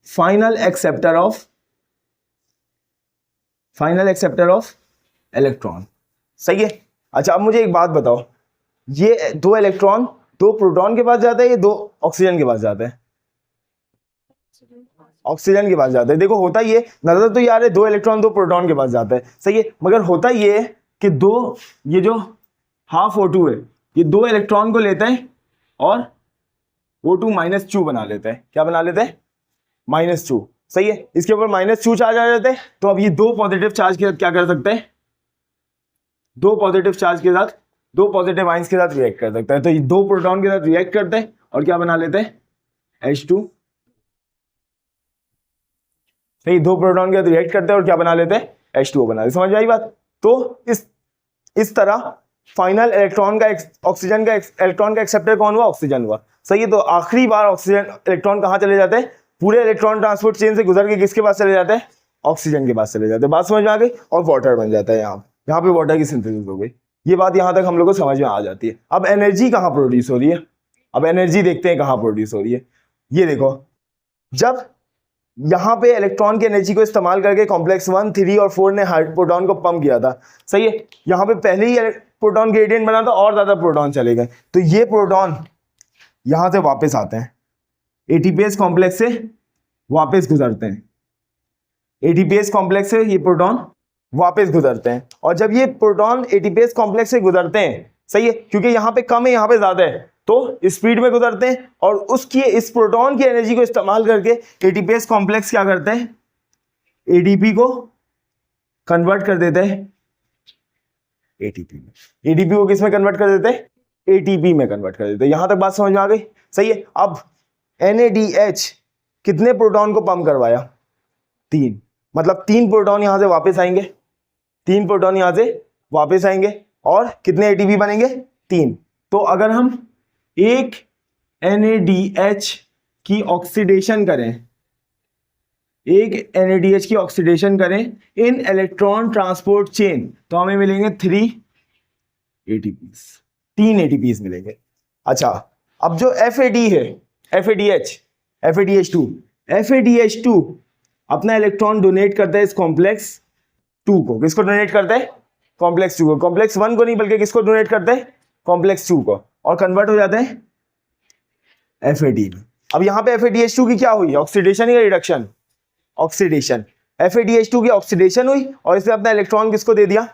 final acceptor of electron. सही है। अच्छा अब मुझे एक बात बताओ, ये दो इलेक्ट्रॉन दो प्रोटॉन के पास जाता है, ये दो ऑक्सीजन के पास जाता है, ऑक्सीजन के पास जाता है। देखो होता ये नजर तो यार है, दो इलेक्ट्रॉन दो प्रोटॉन के पास जाता है, सही है, मगर होता ये कि दो, ये जो हाफ O2 है ये दो इलेक्ट्रॉन को लेता है और O2 -2 बना लेता है। क्या बना लेता है, -2। सही है, इसके ऊपर -2 चार्ज आ जाते हैं। तो अब ये दो पॉजिटिव चार्ज के साथ क्या कर सकते हैं, दो पॉजिटिव चार्ज के साथ, दो पॉजिटिव आइंस के साथ रिएक्ट कर सकता है। तो ये दो प्रोटॉन के साथ रिएक्ट करते हैं और क्या बना लेते हैं, H2। सही, दो प्रोटॉन के साथ रिएक्ट करते हैं और क्या बना लेते हैं, H2O बना लेते हैं। समझ में आई बात। तो इस तरह फाइनल इलेक्ट्रॉन का ऑक्सीजन का इलेक्ट्रॉन का एक्सेप्टर कौन हुआ, ऑक्सीजन हुआ। सही है। तो आखिरी बार ऑक्सीजन इलेक्ट्रॉन कहाँ चले जाते हैं, पूरे इलेक्ट्रॉन ट्रांसपोर्ट चेन से गुजर के किसके पास चले जाते हैं, ऑक्सीजन के पास चले जाते हैं। बात समझ में आ गई। और वाटर बन जाता है यहाँ पे वाटर की सिंथेसिस हो गई। ये बात यहाँ तक हम लोग को समझ में आ जाती है। अब एनर्जी कहाँ प्रोड्यूस हो रही है, अब एनर्जी देखते हैं कहाँ प्रोड्यूस हो रही है। ये देखो, जब यहाँ पे इलेक्ट्रॉन की एनर्जी को इस्तेमाल करके कॉम्प्लेक्स 1, 3 और 4 ने प्रोटॉन को पंप किया था, सही है, यहाँ पे पहले ही प्रोटॉन ग्रेडियंट बना था और ज्यादा प्रोटॉन चले गए। तो ये प्रोटॉन यहां से वापस आते हैं, एटीपीएस कॉम्प्लेक्स से वापस गुजरते हैं, एटीपीएस कॉम्प्लेक्स से ये प्रोटॉन वापस गुजरते हैं। और जब ये प्रोटॉन एटीपीएस कॉम्प्लेक्स से गुजरते हैं, सही है, क्योंकि यहाँ पे कम है यहाँ पे ज्यादा है, तो स्पीड में गुजरते हैं और उसकी इस प्रोटॉन की एनर्जी को इस्तेमाल करके एटीपीएस कॉम्प्लेक्स क्या करते हैं, एडीपी को कन्वर्ट कर देते हैं एटीपी में। एडीपी को किस में कन्वर्ट कर देते हैं, एटीपी में कन्वर्ट कर देते हैं। यहां तक बात समझ में आ गई। सही है। अब NADH कितने प्रोटॉन को पंप करवाया, 3, मतलब 3 प्रोटॉन यहां से वापस आएंगे, 3 प्रोटॉन यहां से वापस आएंगे और कितने एटीपी बनेंगे, 3। तो अगर हम एक NADH की ऑक्सीडेशन करें, एक NADH की ऑक्सीडेशन करें इन इलेक्ट्रॉन ट्रांसपोर्ट चेन, तो हमें मिलेंगे 3 ATPs, 3 ATPs मिलेंगे। अच्छा अब जो FAD है, FADH2 अपना इलेक्ट्रॉन डोनेट करता है इस कॉम्प्लेक्स 2 को। किसको डोनेट करता है, कॉम्प्लेक्स 2 को, कॉम्प्लेक्स 1 को नहीं बल्कि किसको डोनेट करता है, कॉम्प्लेक्स 2 को, और कन्वर्ट हो जाता है FAD में। अब यहां पे FADH2 की क्या हुई, ऑक्सीडेशन या रिडक्शन, ऑक्सीडेशन। FADH2 की ऑक्सीडेशन हुई और इसने अपना इलेक्ट्रॉन किसको दे दिया,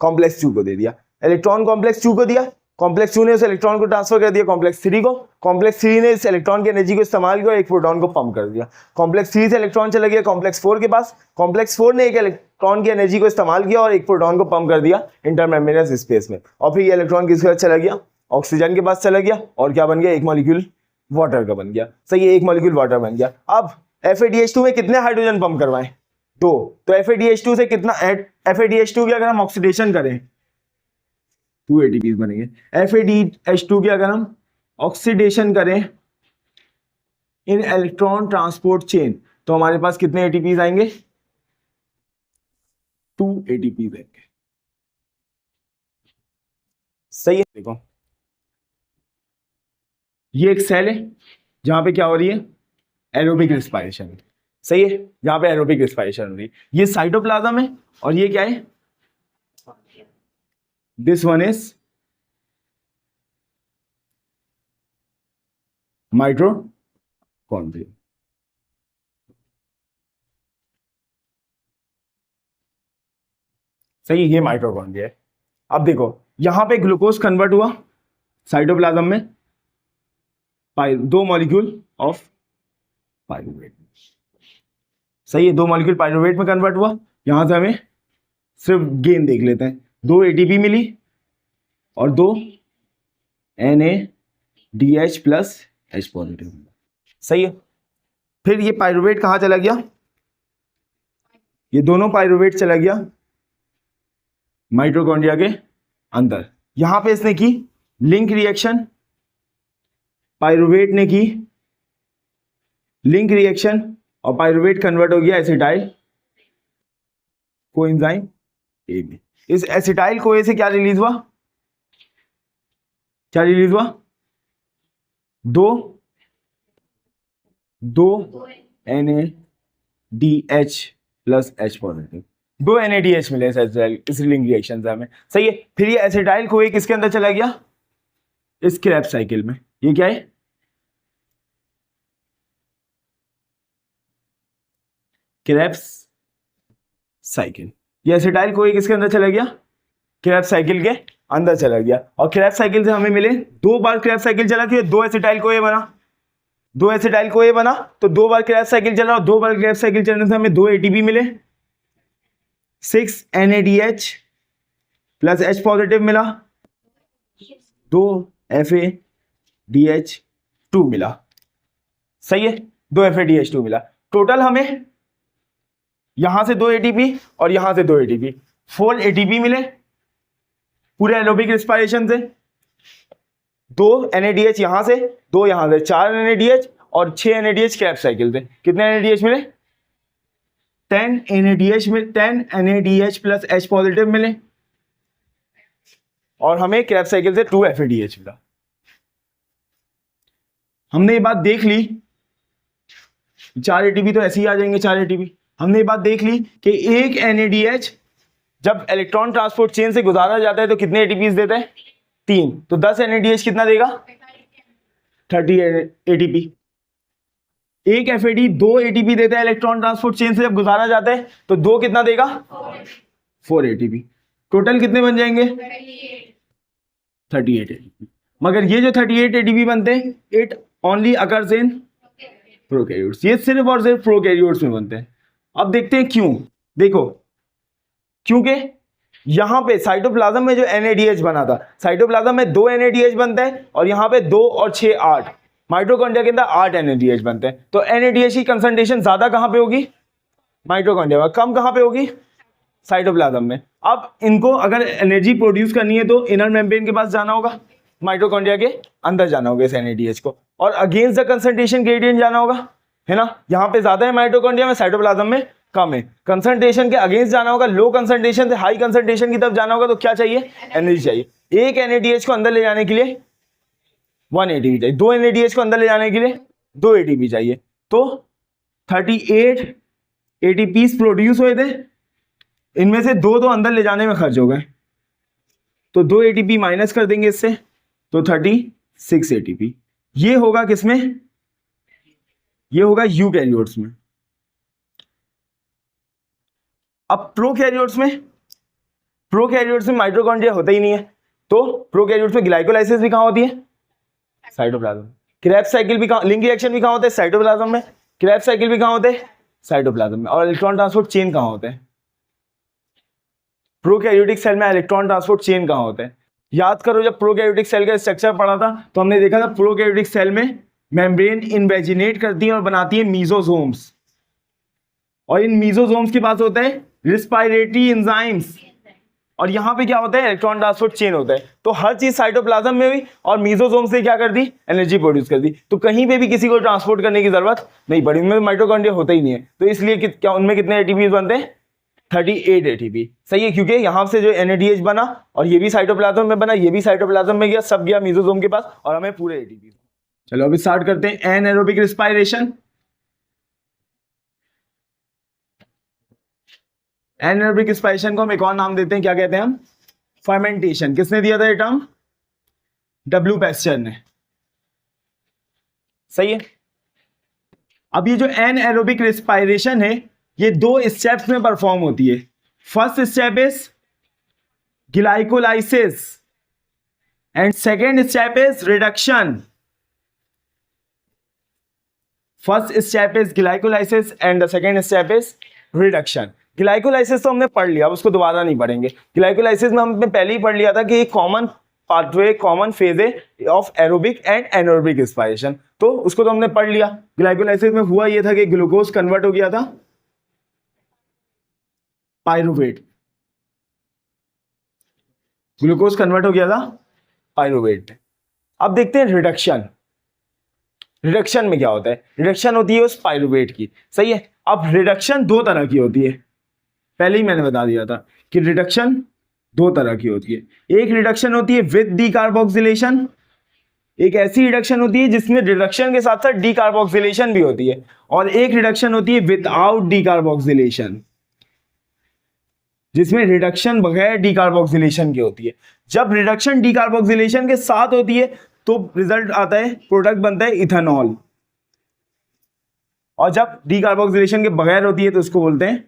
कॉम्प्लेक्स 2 को दे दिया। इलेक्ट्रॉन कॉम्प्लेक्स 2 को दिया, कॉम्प्लेक्स 2 ने उस इलेक्ट्रॉन को ट्रांसफर कर दिया कॉम्प्लेक्स 3 को, कॉम्प्लेक्स 3 ने इस इलेक्ट्रॉन की एनर्जी को इस्तेमाल किया और एक प्रोटॉन को पंप कर दिया। कॉम्प्लेक्स 3 से इलेक्ट्रॉन चला गया कॉम्प्लेक्स 4 के पास, कॉम्प्लेक्स 4 ने एक इलेक्ट्रॉन की एनर्जी को इस्तेमाल किया और एक प्रोटॉन को पंप कर दिया इंटरमेम्ब्रेनस स्पेस में, और फिर ये इलेक्ट्रॉन किसके पास चला गया, ऑक्सीजन के पास चला गया, और क्या बन गया, एक मॉलिक्यूल वाटर का बन गया। सही है, एक मॉलिक्यूल वाटर बन गया। अब FADH2 में कितने हाइड्रोजन पंप करवाएं, 2। तो FADH2 से कितना, FADH2 की अगर हम ऑक्सीडेशन करें 2 ATPs बनेंगे। FADH2 की अगर हम ऑक्सीडेशन करें इन इलेक्ट्रॉन ट्रांसपोर्ट चेन, तो हमारे पास कितने ATPs आएंगे, 2 ATPs आएंगे। सही है। देखो ये एक सेल है जहां पे क्या हो रही है, एरोबिक रेस्पिरेशन। सही है, जहां पे एरोबिक रेस्पिरेशन हो रही है। ये साइटोप्लाज्म है और ये क्या है, दिस वन इज माइटोकॉन्ड्रिया। सही, ये माइटोकॉन्ड्रिया है। अब देखो यहां पे ग्लूकोज कन्वर्ट हुआ साइटोप्लाज्म में 2 मॉलिक्यूल ऑफ पाइरूवेट। सही है, 2 मॉलिक्यूल पाइरूवेट में कन्वर्ट हुआ। यहां से हमें सिर्फ गेन देख लेते हैं, 2 ATP मिली और 2 NADH+ H पॉजिटिव। सही है। फिर ये पायरुवेट कहाँ चला गया, ये दोनों पायरुवेट चला गया माइटोकॉन्ड्रिया के अंदर। यहां पे इसने की लिंक रिएक्शन, पायरुवेट ने की लिंक रिएक्शन और पायरुवेट कन्वर्ट हो गया एसिटाइल कोएंजाइम ए में। इस एसिटाइल कोए से क्या रिलीज हुआ, क्या रिलीज हुआ, दो NADH प्लस H पॉजिटिव, दो NADH मिले इस लिंक रिएक्शन से हमें। सही है। फिर ये एसिटाइल कोए किसके अंदर चला गया, इस क्रेब्स साइकिल में। ये क्या है, क्रेब्स साइकिल। ये एसिटाइल कोए किसके अंदर चला गया, क्रेब्स साइकिल के अंदर चला गया। और क्रेब्स साइकिल से हमें मिले, दो बार क्रेब्स साइकिल चला कि दो एसिटाइल कोए बना, दो एसिटाइल कोए बना तो दो बार क्रेब्स साइकिल चला, और दो बार क्रेब्स साइकिल चलने से हमें दो ATP मिले, 6 NADH प्लस H पॉजिटिव मिला, दो FADH2 मिला। सही है, दो FADH2 मिला। टोटल हमें यहां से दो ATP और यहां से दो ATP, 4 ATP मिले पूरे एरोबिक रेस्पिरेशन से। दो NADH यहां से, दो यहां से, 4 NADH और 6 NADH क्रेब्स साइकिल से। कितने NADH मिले, 10 NADH में 10 NADH प्लस H पॉजिटिव मिले, और हमें क्रेब्स साइकिल से 2 FADH मिला। हमने ये बात देख ली, 4 ATP तो ऐसे ही आ जाएंगे 4 ATP। हमने ये बात देख ली कि एक NADH जब इलेक्ट्रॉन ट्रांसपोर्ट चेन से गुजारा जाता है तो कितने ATPs देता है, 3। तो 10 NADH कितना देगा, 30 ATP। एक FAD 2 ATP देता है इलेक्ट्रॉन ट्रांसपोर्ट चेन से जब गुजारा जाता है, तो 2 कितना देगा, 4 ATP। टोटल कितने बन जाएंगे, 38 ATP। मगर ये जो 38 ATP बनते हैं, it only occurs in prokaryotes, ये सिर्फ और सिर्फ प्रोकैरियोट्स में बनते हैं। अब देखते हैं क्यों। देखो, क्योंकि यहां पे साइटोप्लाज्म में जो NADH बना था, साइटोप्लाज्म में 2 NADH बनते हैं और यहां पे 2 और 6 8, माइटोकॉन्ड्रिया के अंदर 8 NADH बनते हैं। तो NADH की कंसंट्रेशन ज्यादा कहां पे होगी, माइटोकॉन्ड्रिया में, कम कहां पे होगी, साइटोप्लाज्म में। अब इनको अगर एनर्जी प्रोड्यूस करनी है तो इनर मेम्ब्रेन के पास जाना होगा, माइटोकॉन्ड्रिया के अंदर जाना होगा इस NADH को, और अगेंस्ट द कंसंट्रेशन ग्रेडियंट जाना होगा, है ना। यहाँ पे ज्यादा है माइटोकॉन्ड्रिया में, साइटोप्लाज्म में कम है। कंसंट्रेशन के अगेंस्ट जाना होगा, लो कंसंट्रेशन से हाई कंसंट्रेशन की तरफ जाना होगा, तो क्या चाहिए, एनर्जी चाहिए। एक NADH को अंदर ले जाने के लिए 1 ATP चाहिए, 2 NADH को अंदर ले जाने के लिए 2 ATP चाहिए। तो 38 ATPs प्रोड्यूस हुए थे, इनमें से दो तो अंदर ले जाने में खर्च हो गए, तो 2 ATP माइनस कर देंगे इससे, तो 36 ATP। ये होगा किसमें, ये होगा यूकैरियोट्स में। अब प्रोकैरियोट्स में माइटोकॉन्ड्रिया होता ही नहीं है, तो प्रोकैरियोट्स में ग्लाइकोलाइसिस भी कहां होती है, साइटोप्लाज्म। क्रेब्स साइकिल भी कहां, लिंक रिएक्शन भी कहां होते हैं, साइटोप्लाज्म में। क्रेब्स साइकिल भी कहां होते हैं, साइटोप्लाज्म में। और इलेक्ट्रॉन ट्रांसपोर्ट चेन कहां होते हैं, प्रोकैरियोटिक सेल में इलेक्ट्रॉन ट्रांसपोर्ट चेन कहां होते हैं। याद करो, जब प्रोकैरियोटिक सेल का स्ट्रक्चर पढ़ा था तो हमने देखा था प्रोकैरियोटिक सेल में मेम्ब्रेन इन्वेजिनेट करती है और बनाती है मीजोसोम्स, और इन मीजोसोम्स के पास होता है रिस्पायरेटरी एंजाइम्स, और यहां पे क्या होता है, इलेक्ट्रॉन ट्रांसपोर्ट चेन होता है। तो हर चीज साइटोप्लाज्म में हुई और मीजोसोम से क्या कर दी, एनर्जी प्रोड्यूस कर दी। तो कहीं पे भी किसी को ट्रांसपोर्ट करने की जरूरत नहीं पड़ी, उनमें माइटोकॉन्ड्रिया होता ही नहीं है। तो इसलिए क्या उनमें कितने ATPs बनते हैं, 38 ATP। सही है, क्योंकि यहां से जो NADH बना और ये भी साइटोप्लाज्म में बना, ये भी साइटोप्लाज्म में गया, सब गया मीजोसोम के पास, और हमें पूरे ATP। चलो अभी स्टार्ट करते हैं एनाएरोबिक रिस्पायरेशन। एनाएरोबिक रिस्पायरेशन को हम एक और नाम देते हैं, क्या कहते हैं हम, फर्मेंटेशन। किसने दिया था ये टर्म, W पैस्चर ने। सही है। अब ये जो एनाएरोबिक रिस्पायरेशन है, ये 2 स्टेप्स में परफॉर्म होती है। First step is glycolysis and second step is reduction. First step is glycolysis and the second step is reduction. Glycolysis तो हमने पढ़ लिया, अब उसको दोबारा नहीं पढ़ेंगे। ग्लाइकोलाइसिस में हमने पहले ही पढ़ लिया था कि एक common pathway common phase of aerobic and anaerobic respiration. तो उसको तो हमने पढ़ लिया। ग्लाइकोलाइसिस में हुआ ये था कि ग्लूकोज कन्वर्ट हो गया था पायरुवेट, ग्लूकोज कन्वर्ट हो गया था पायरुवेट। अब देखते हैं रिडक्शन। रिडक्शन में क्या होता है? रिडक्शन होती है उस पायरुवेट की, सही है। अब रिडक्शन दो तरह की होती है, पहले ही मैंने बता दिया था कि रिडक्शन दो तरह की होती है। एक रिडक्शन होती है विद डीकार्बोक्सिलेशन, एक ऐसी रिडक्शन होती है जिसमें रिडक्शन के साथ साथ डीकार्बोक्सिलेशन भी होती है, और एक रिडक्शन होती है विदाउट डीकार्बोक्सिलेशन, जिसमें रिडक्शन बगैर डीकार्बोक्सिलेशन की होती है। जब रिडक्शन डीकार्बोक्सिलेशन के साथ होती है तो रिजल्ट आता है, प्रोडक्ट बनता है इथेनॉल, और जब डीकार्बोक्सिलेशन के बगैर होती है तो उसको बोलते हैं,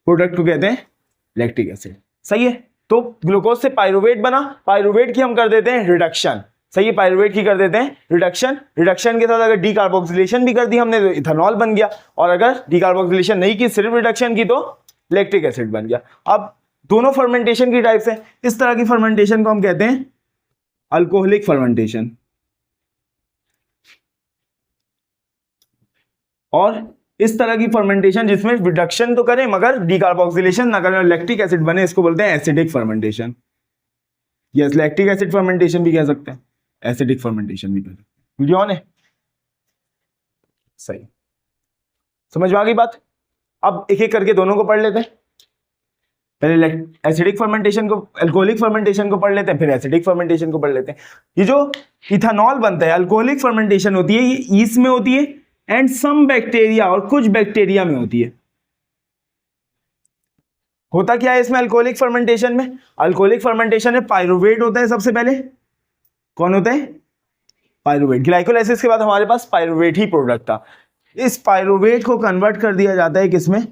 प्रोडक्ट को कहते हैं लैक्टिक एसिड, सही है। तो ग्लूकोज से पायरुवेट बना, पायरुवेट की हम कर देते हैं रिडक्शन, सही है, पायरुवेट की कर देते हैं रिडक्शन। रिडक्शन के साथ अगर डीकार्बोक्सिलेशन भी कर दी हमने तो इथेनॉल बन गया, और अगर डीकार्बोक्सिलेशन नहीं की, सिर्फ रिडक्शन की, तो लैक्टिक एसिड बन गया। अब दोनों फर्मेंटेशन की टाइप्स है। इस तरह की फर्मेंटेशन को हम कहते हैं अल्कोहलिक फर्मेंटेशन, और इस तरह की फर्मेंटेशन जिसमें रिडक्शन तो करें मगर डीकार्बोक्सिलेशन ना करें, लैक्टिक एसिड बने, इसको बोलते हैं acidic fermentation. Yes, lactic acid fermentation भी कह सकते हैं, एसिडिक फर्मेंटेशन भी कह सकते हैं। वीडियो ऑन है? सही, समझ में आ गई बात। अब एक एक करके दोनों को पढ़ लेते हैं। पहले एसिडिक फर्मेंटेशन को, अल्कोहलिक फर्मेंटेशन को पढ़ लेते हैं, फिर एसिडिक फर्मेंटेशन को पढ़ लेते हैं। ये जो इथेनॉल बनता है, अल्कोहलिक फर्मेंटेशन होती है, ये ईस्ट में होती है एंड सम बैक्टीरिया, और कुछ बैक्टीरिया में होती है। होता क्या है इसमें अल्कोहलिक फर्मेंटेशन में? अल्कोहलिक फर्मेंटेशन में पायरुवेट होता है सबसे पहले। कौन होता है? पायरुवेट। ग्लाइकोलाइसिस के बाद हमारे पास पायरुवेट ही प्रोडक्ट था। इस पायरुवेट को कन्वर्ट कर दिया जाता है किसमें?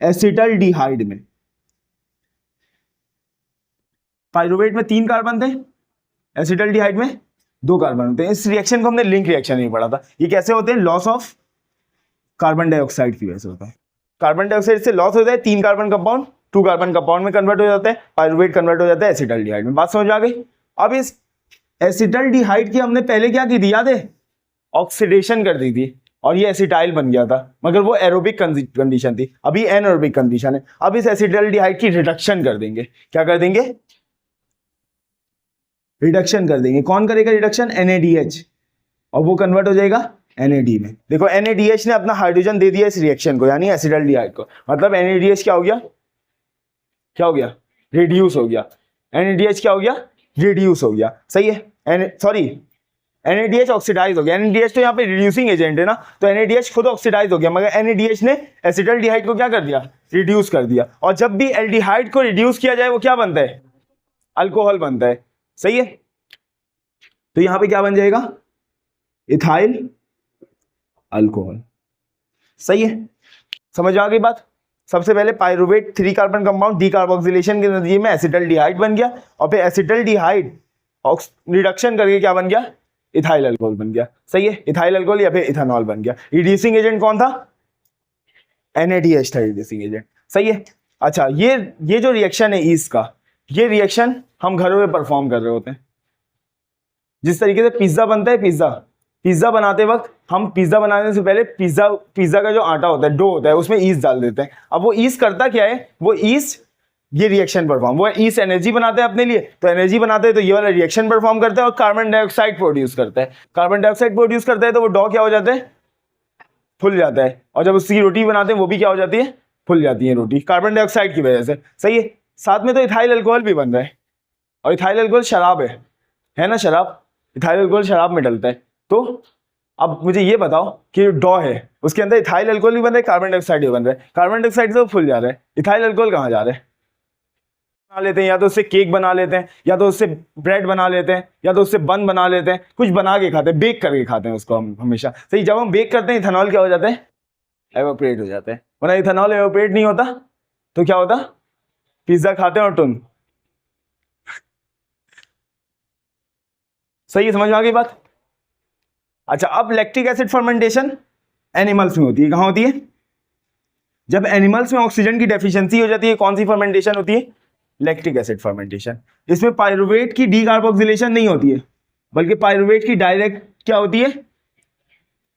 एसिटल डिहाइड में। पायरुवेट में 3 कार्बन थे, एसिटल डिहाइड में 2 कार्बन होते हैं। इस रिएक्शन को हमने लिंक रिएक्शन नहीं पढ़ा था। ये कैसे होते हैं? लॉस ऑफ कार्बन डाइऑक्साइड की वजह से होता है। कार्बन डाइऑक्साइड से लॉस होता है, 3 कार्बन कंपाउंड 2 कार्बन कंपाउंड में कन्वर्ट हो जाता है, पायरुवेट कन्वर्ट हो जाता है एसिटल डिहाइड में। बात समझ आ गई? अब इस एसिटल डिहाइड की हमने पहले क्या की थी, याद है? ऑक्सीडेशन कर दी थी, और ये एसिटाइल बन गया था, मगर वो एरोबिक कंडीशन थी, अभी एनारोबिक कंडीशन है। अब इस एसिटल डिहाइड की रिडक्शन कर देंगे। क्या कर देंगे? रिडक्शन कर देंगे। कौन करेगा रिडक्शन? NaDH, और वो कन्वर्ट हो जाएगा NAD में। देखो NaDH ने अपना हाइड्रोजन दे दिया इस रिएक्शन को, यानी एसिटल डिहाइड को, मतलब NaDH क्या हो गया? क्या हो गया? रिड्यूस हो गया। NaDH क्या हो गया? रिड्यूस हो गया, सही है। सॉरी, NaDH ऑक्सीडाइज हो गया। NaDH तो यहाँ पे रिड्यूसिंग एजेंट है ना, तो NaDH खुद ऑक्सीडाइज हो गया, मगर NaDH ने एसिटल डिहाइड को क्या कर दिया? रिड्यूस कर दिया। और जब भी एल्डिहाइड को रिड्यूस किया जाए वो क्या बनता है? अल्कोहल बनता है, सही है। तो यहां पे क्या बन जाएगा? इथाइल अल्कोहल, सही है। समझ आ गई बात? सबसे पहले पायरुवेट 3 कार्बन कंपाउंड डीकार्बोक्सिलेशन के नतीजे में एसिटल डिहाइड बन गया, और फिर एसिटल डिहाइड रिडक्शन करके क्या बन गया? इथाइल अल्कोहल बन गया, सही है। इथाइल अल्कोहल या फिर इथेनॉल बन गया। रिड्यूसिंग एजेंट कौन था? NaDH था रिड्यूसिंग एजेंट, सही है। अच्छा, ये जो रिएक्शन है ईस्ट का, ये रिएक्शन हम घरों में परफॉर्म कर रहे होते हैं। जिस तरीके से पिज्जा बनता है, पिज्जा बनाते वक्त हम पिज्जा बनाने से पहले पिज्जा का जो आटा होता है, डो होता है, उसमें ईस्ट डाल देते हैं। अब वो ईस्ट करता क्या है? वो ईस्ट ये रिएक्शन परफॉर्म, वो ईस्ट एनर्जी बनाते हैं अपने लिए, तो एनर्जी बनाते हैं तो ये वाला रिएक्शन परफॉर्म करता है और कार्बन डाइऑक्साइड प्रोड्यूस करता है। कार्बन डाइऑक्साइड प्रोड्यूस करता है तो वो डो क्या हो जाता है? फुल जाता है। और जब उसकी रोटी बनाते हैं वो भी क्या हो जाती है? फुल जाती है रोटी, कार्बन डाइऑक्साइड की वजह से, सही है। साथ में तो इथाइल अल्कोहल भी बन रहा है, और इथाइल अल्कोहल शराब है ना, शराब। इथाइल अल्कोहल शराब में डलता है। तो अब मुझे ये बताओ कि डो है उसके अंदर इथाइल अल्कोहल भी बन रहा है, कार्बन डाइऑक्साइड भी बन रहा है। कार्बन डाइऑक्साइड से वो फुल जा रहा है, इथाइल अल्कोहल कहाँ जा रहा है? बना लेते हैं, या तो उससे केक बना लेते हैं, या तो उससे ब्रेड बना लेते हैं, या तो उससे बन बना लेते हैं, कुछ बना के खाते हैं, बेक करके खाते हैं उसको हम हमेशा, सही। जब हम बेक करते हैं इथेनॉल क्या हो जाता है? एवापोरेट हो जाता है। वरना इथेनॉल एवापोरेट नहीं होता तो क्या होता? पिज्जा खाते हैं और टुन, सही है। समझ में आ गई बात? अच्छा, अब लैक्टिक एसिड फर्मेंटेशन एनिमल्स में होती है। कहां होती है? जब एनिमल्स में ऑक्सीजन की डेफिशिएंसी हो जाती है। कौन सी फर्मेंटेशन होती है? Lactic acid fermentation. इसमें पायरुवेट की डीकार्बोक्सिलेशन नहीं होती है, बल्कि पायरुवेट की डायरेक्ट क्या होती है,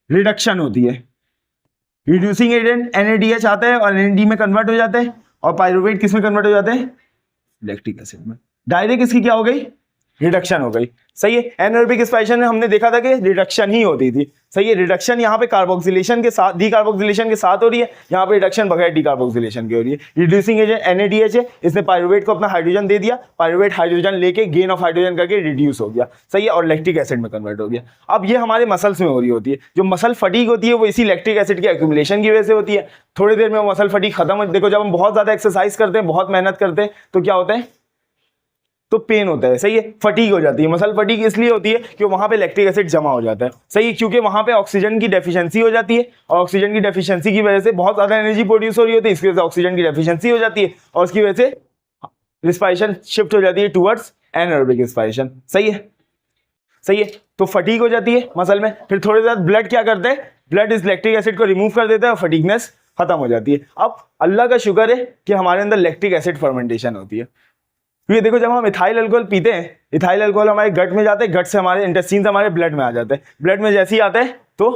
रिडक्शन होती है। रिड्यूसिंग एजेंट NaDH आता है और NAD में कन्वर्ट हो जाता है, और पायरुवेट किस में कन्वर्ट हो जाता है, लैक्टिक एसिड में। डायरेक्ट इसकी क्या हो गई, रिडक्शन हो गई। सही है। एनारोबिक एक्सपांशन में हमने देखा था कि रिडक्शन ही होती थी। सही है। रिडक्शन यहाँ पे कार्बोक्सिलेशन के साथ, डीकार्बोक्सिलेशन के साथ हो रही है, यहाँ पे रिडक्शन बगैर डीकार्बोक्सिलेशन की हो रही है। रिड्यूसिंग एजेंट NaDH है, इसने पायरुवेट को अपना हाइड्रोजन दे दिया, पायरुवेट हाइड्रोजन लेके गेन ऑफ हाइड्रोजन करके रिड्यूस हो गया। सही है, और लैक्टिक एसिड में कन्वर्ट हो गया। अब ये हमारे मसल्स में हो रही होती है। जो मसल फटीग होती है वो इसी लैक्टिक एसिड के एक्यूमुलेशन की वजह से होती है। थोड़ी देर में वो मसल फटीग खत्म हो, देखो जब हम बहुत ज्यादा एक्सरसाइज करते हैं, बहुत मेहनत करते हैं, तो क्या होता है, तो पेन होता है। सही है, फटीग हो जाती है। मसल फटीग इसलिए होती है कि वहां पे लैक्टिक एसिड जमा हो जाता है। सही है, क्योंकि वहां पे ऑक्सीजन की डेफिशिएंसी हो जाती है, और ऑक्सीजन की डेफिशिएंसी की वजह से बहुत ज्यादा एनर्जी प्रोड्यूस हो रही होती है, इसकी वजह से ऑक्सीजन की डेफिशिएंसी हो जाती है, और उसकी वजह से रिस्पायरेशन शिफ्ट हो जाती है टुवर्ड्स एनारोबिक रिस्पायरेशन। सही है, सही है। तो फटीग हो जाती है मसल में, फिर थोड़ी देर ब्लड क्या करते हैं, ब्लड इस लैक्टिक एसिड को रिमूव कर देता है और फटीगनेस खत्म हो जाती है। अब अल्लाह का शुक्र है कि हमारे अंदर लैक्टिक एसिड फर्मेंटेशन होती है। क्योंकि देखो जब हम इथाइल अल्कोहल पीते हैं, इथाइल अल्कोहल हमारे गट में जाते हैं, गट से हमारे इंटेस्टाइन से हमारे ब्लड में आ जाते हैं। ब्लड में जैसे ही आते हैं तो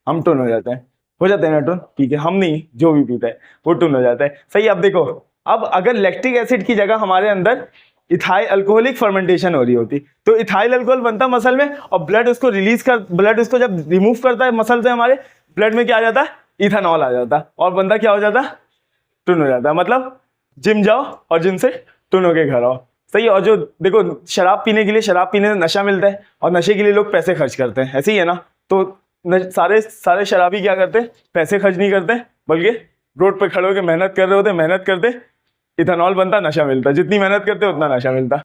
हम टुन हो जाते हैं, ना टुन, ठीक है, हम नहीं, जो भी पीता है वो टुन हो जाता है। सही। अब देखो, अब अगर लैक्टिक एसिड की जगह हमारे अंदर इथाइल अल्कोहलिक फर्मेंटेशन हो रही होती, तो इथाइल अल्कोहल बनता मसल में, और ब्लड उसको रिलीज कर, ब्लड उसको जब रिमूव करता है मसल से, हमारे ब्लड में क्या आ जाता है, इथेनॉल आ जाता, और बंदा क्या हो जाता, टुन हो जाता। मतलब जिम जाओ और जिम से टुन होके घर आओ। सही है। और जो देखो, शराब पीने के लिए, शराब पीने से नशा मिलता है, और नशे के लिए लोग पैसे खर्च करते हैं, ऐसे ही है ना। तो सारे शराबी क्या करते हैं, पैसे खर्च नहीं करते, बल्कि रोड पे खड़े होकर मेहनत कर रहे होते, मेहनत करते, इथेनॉल बनता, नशा मिलता, जितनी मेहनत करते उतना नशा मिलता।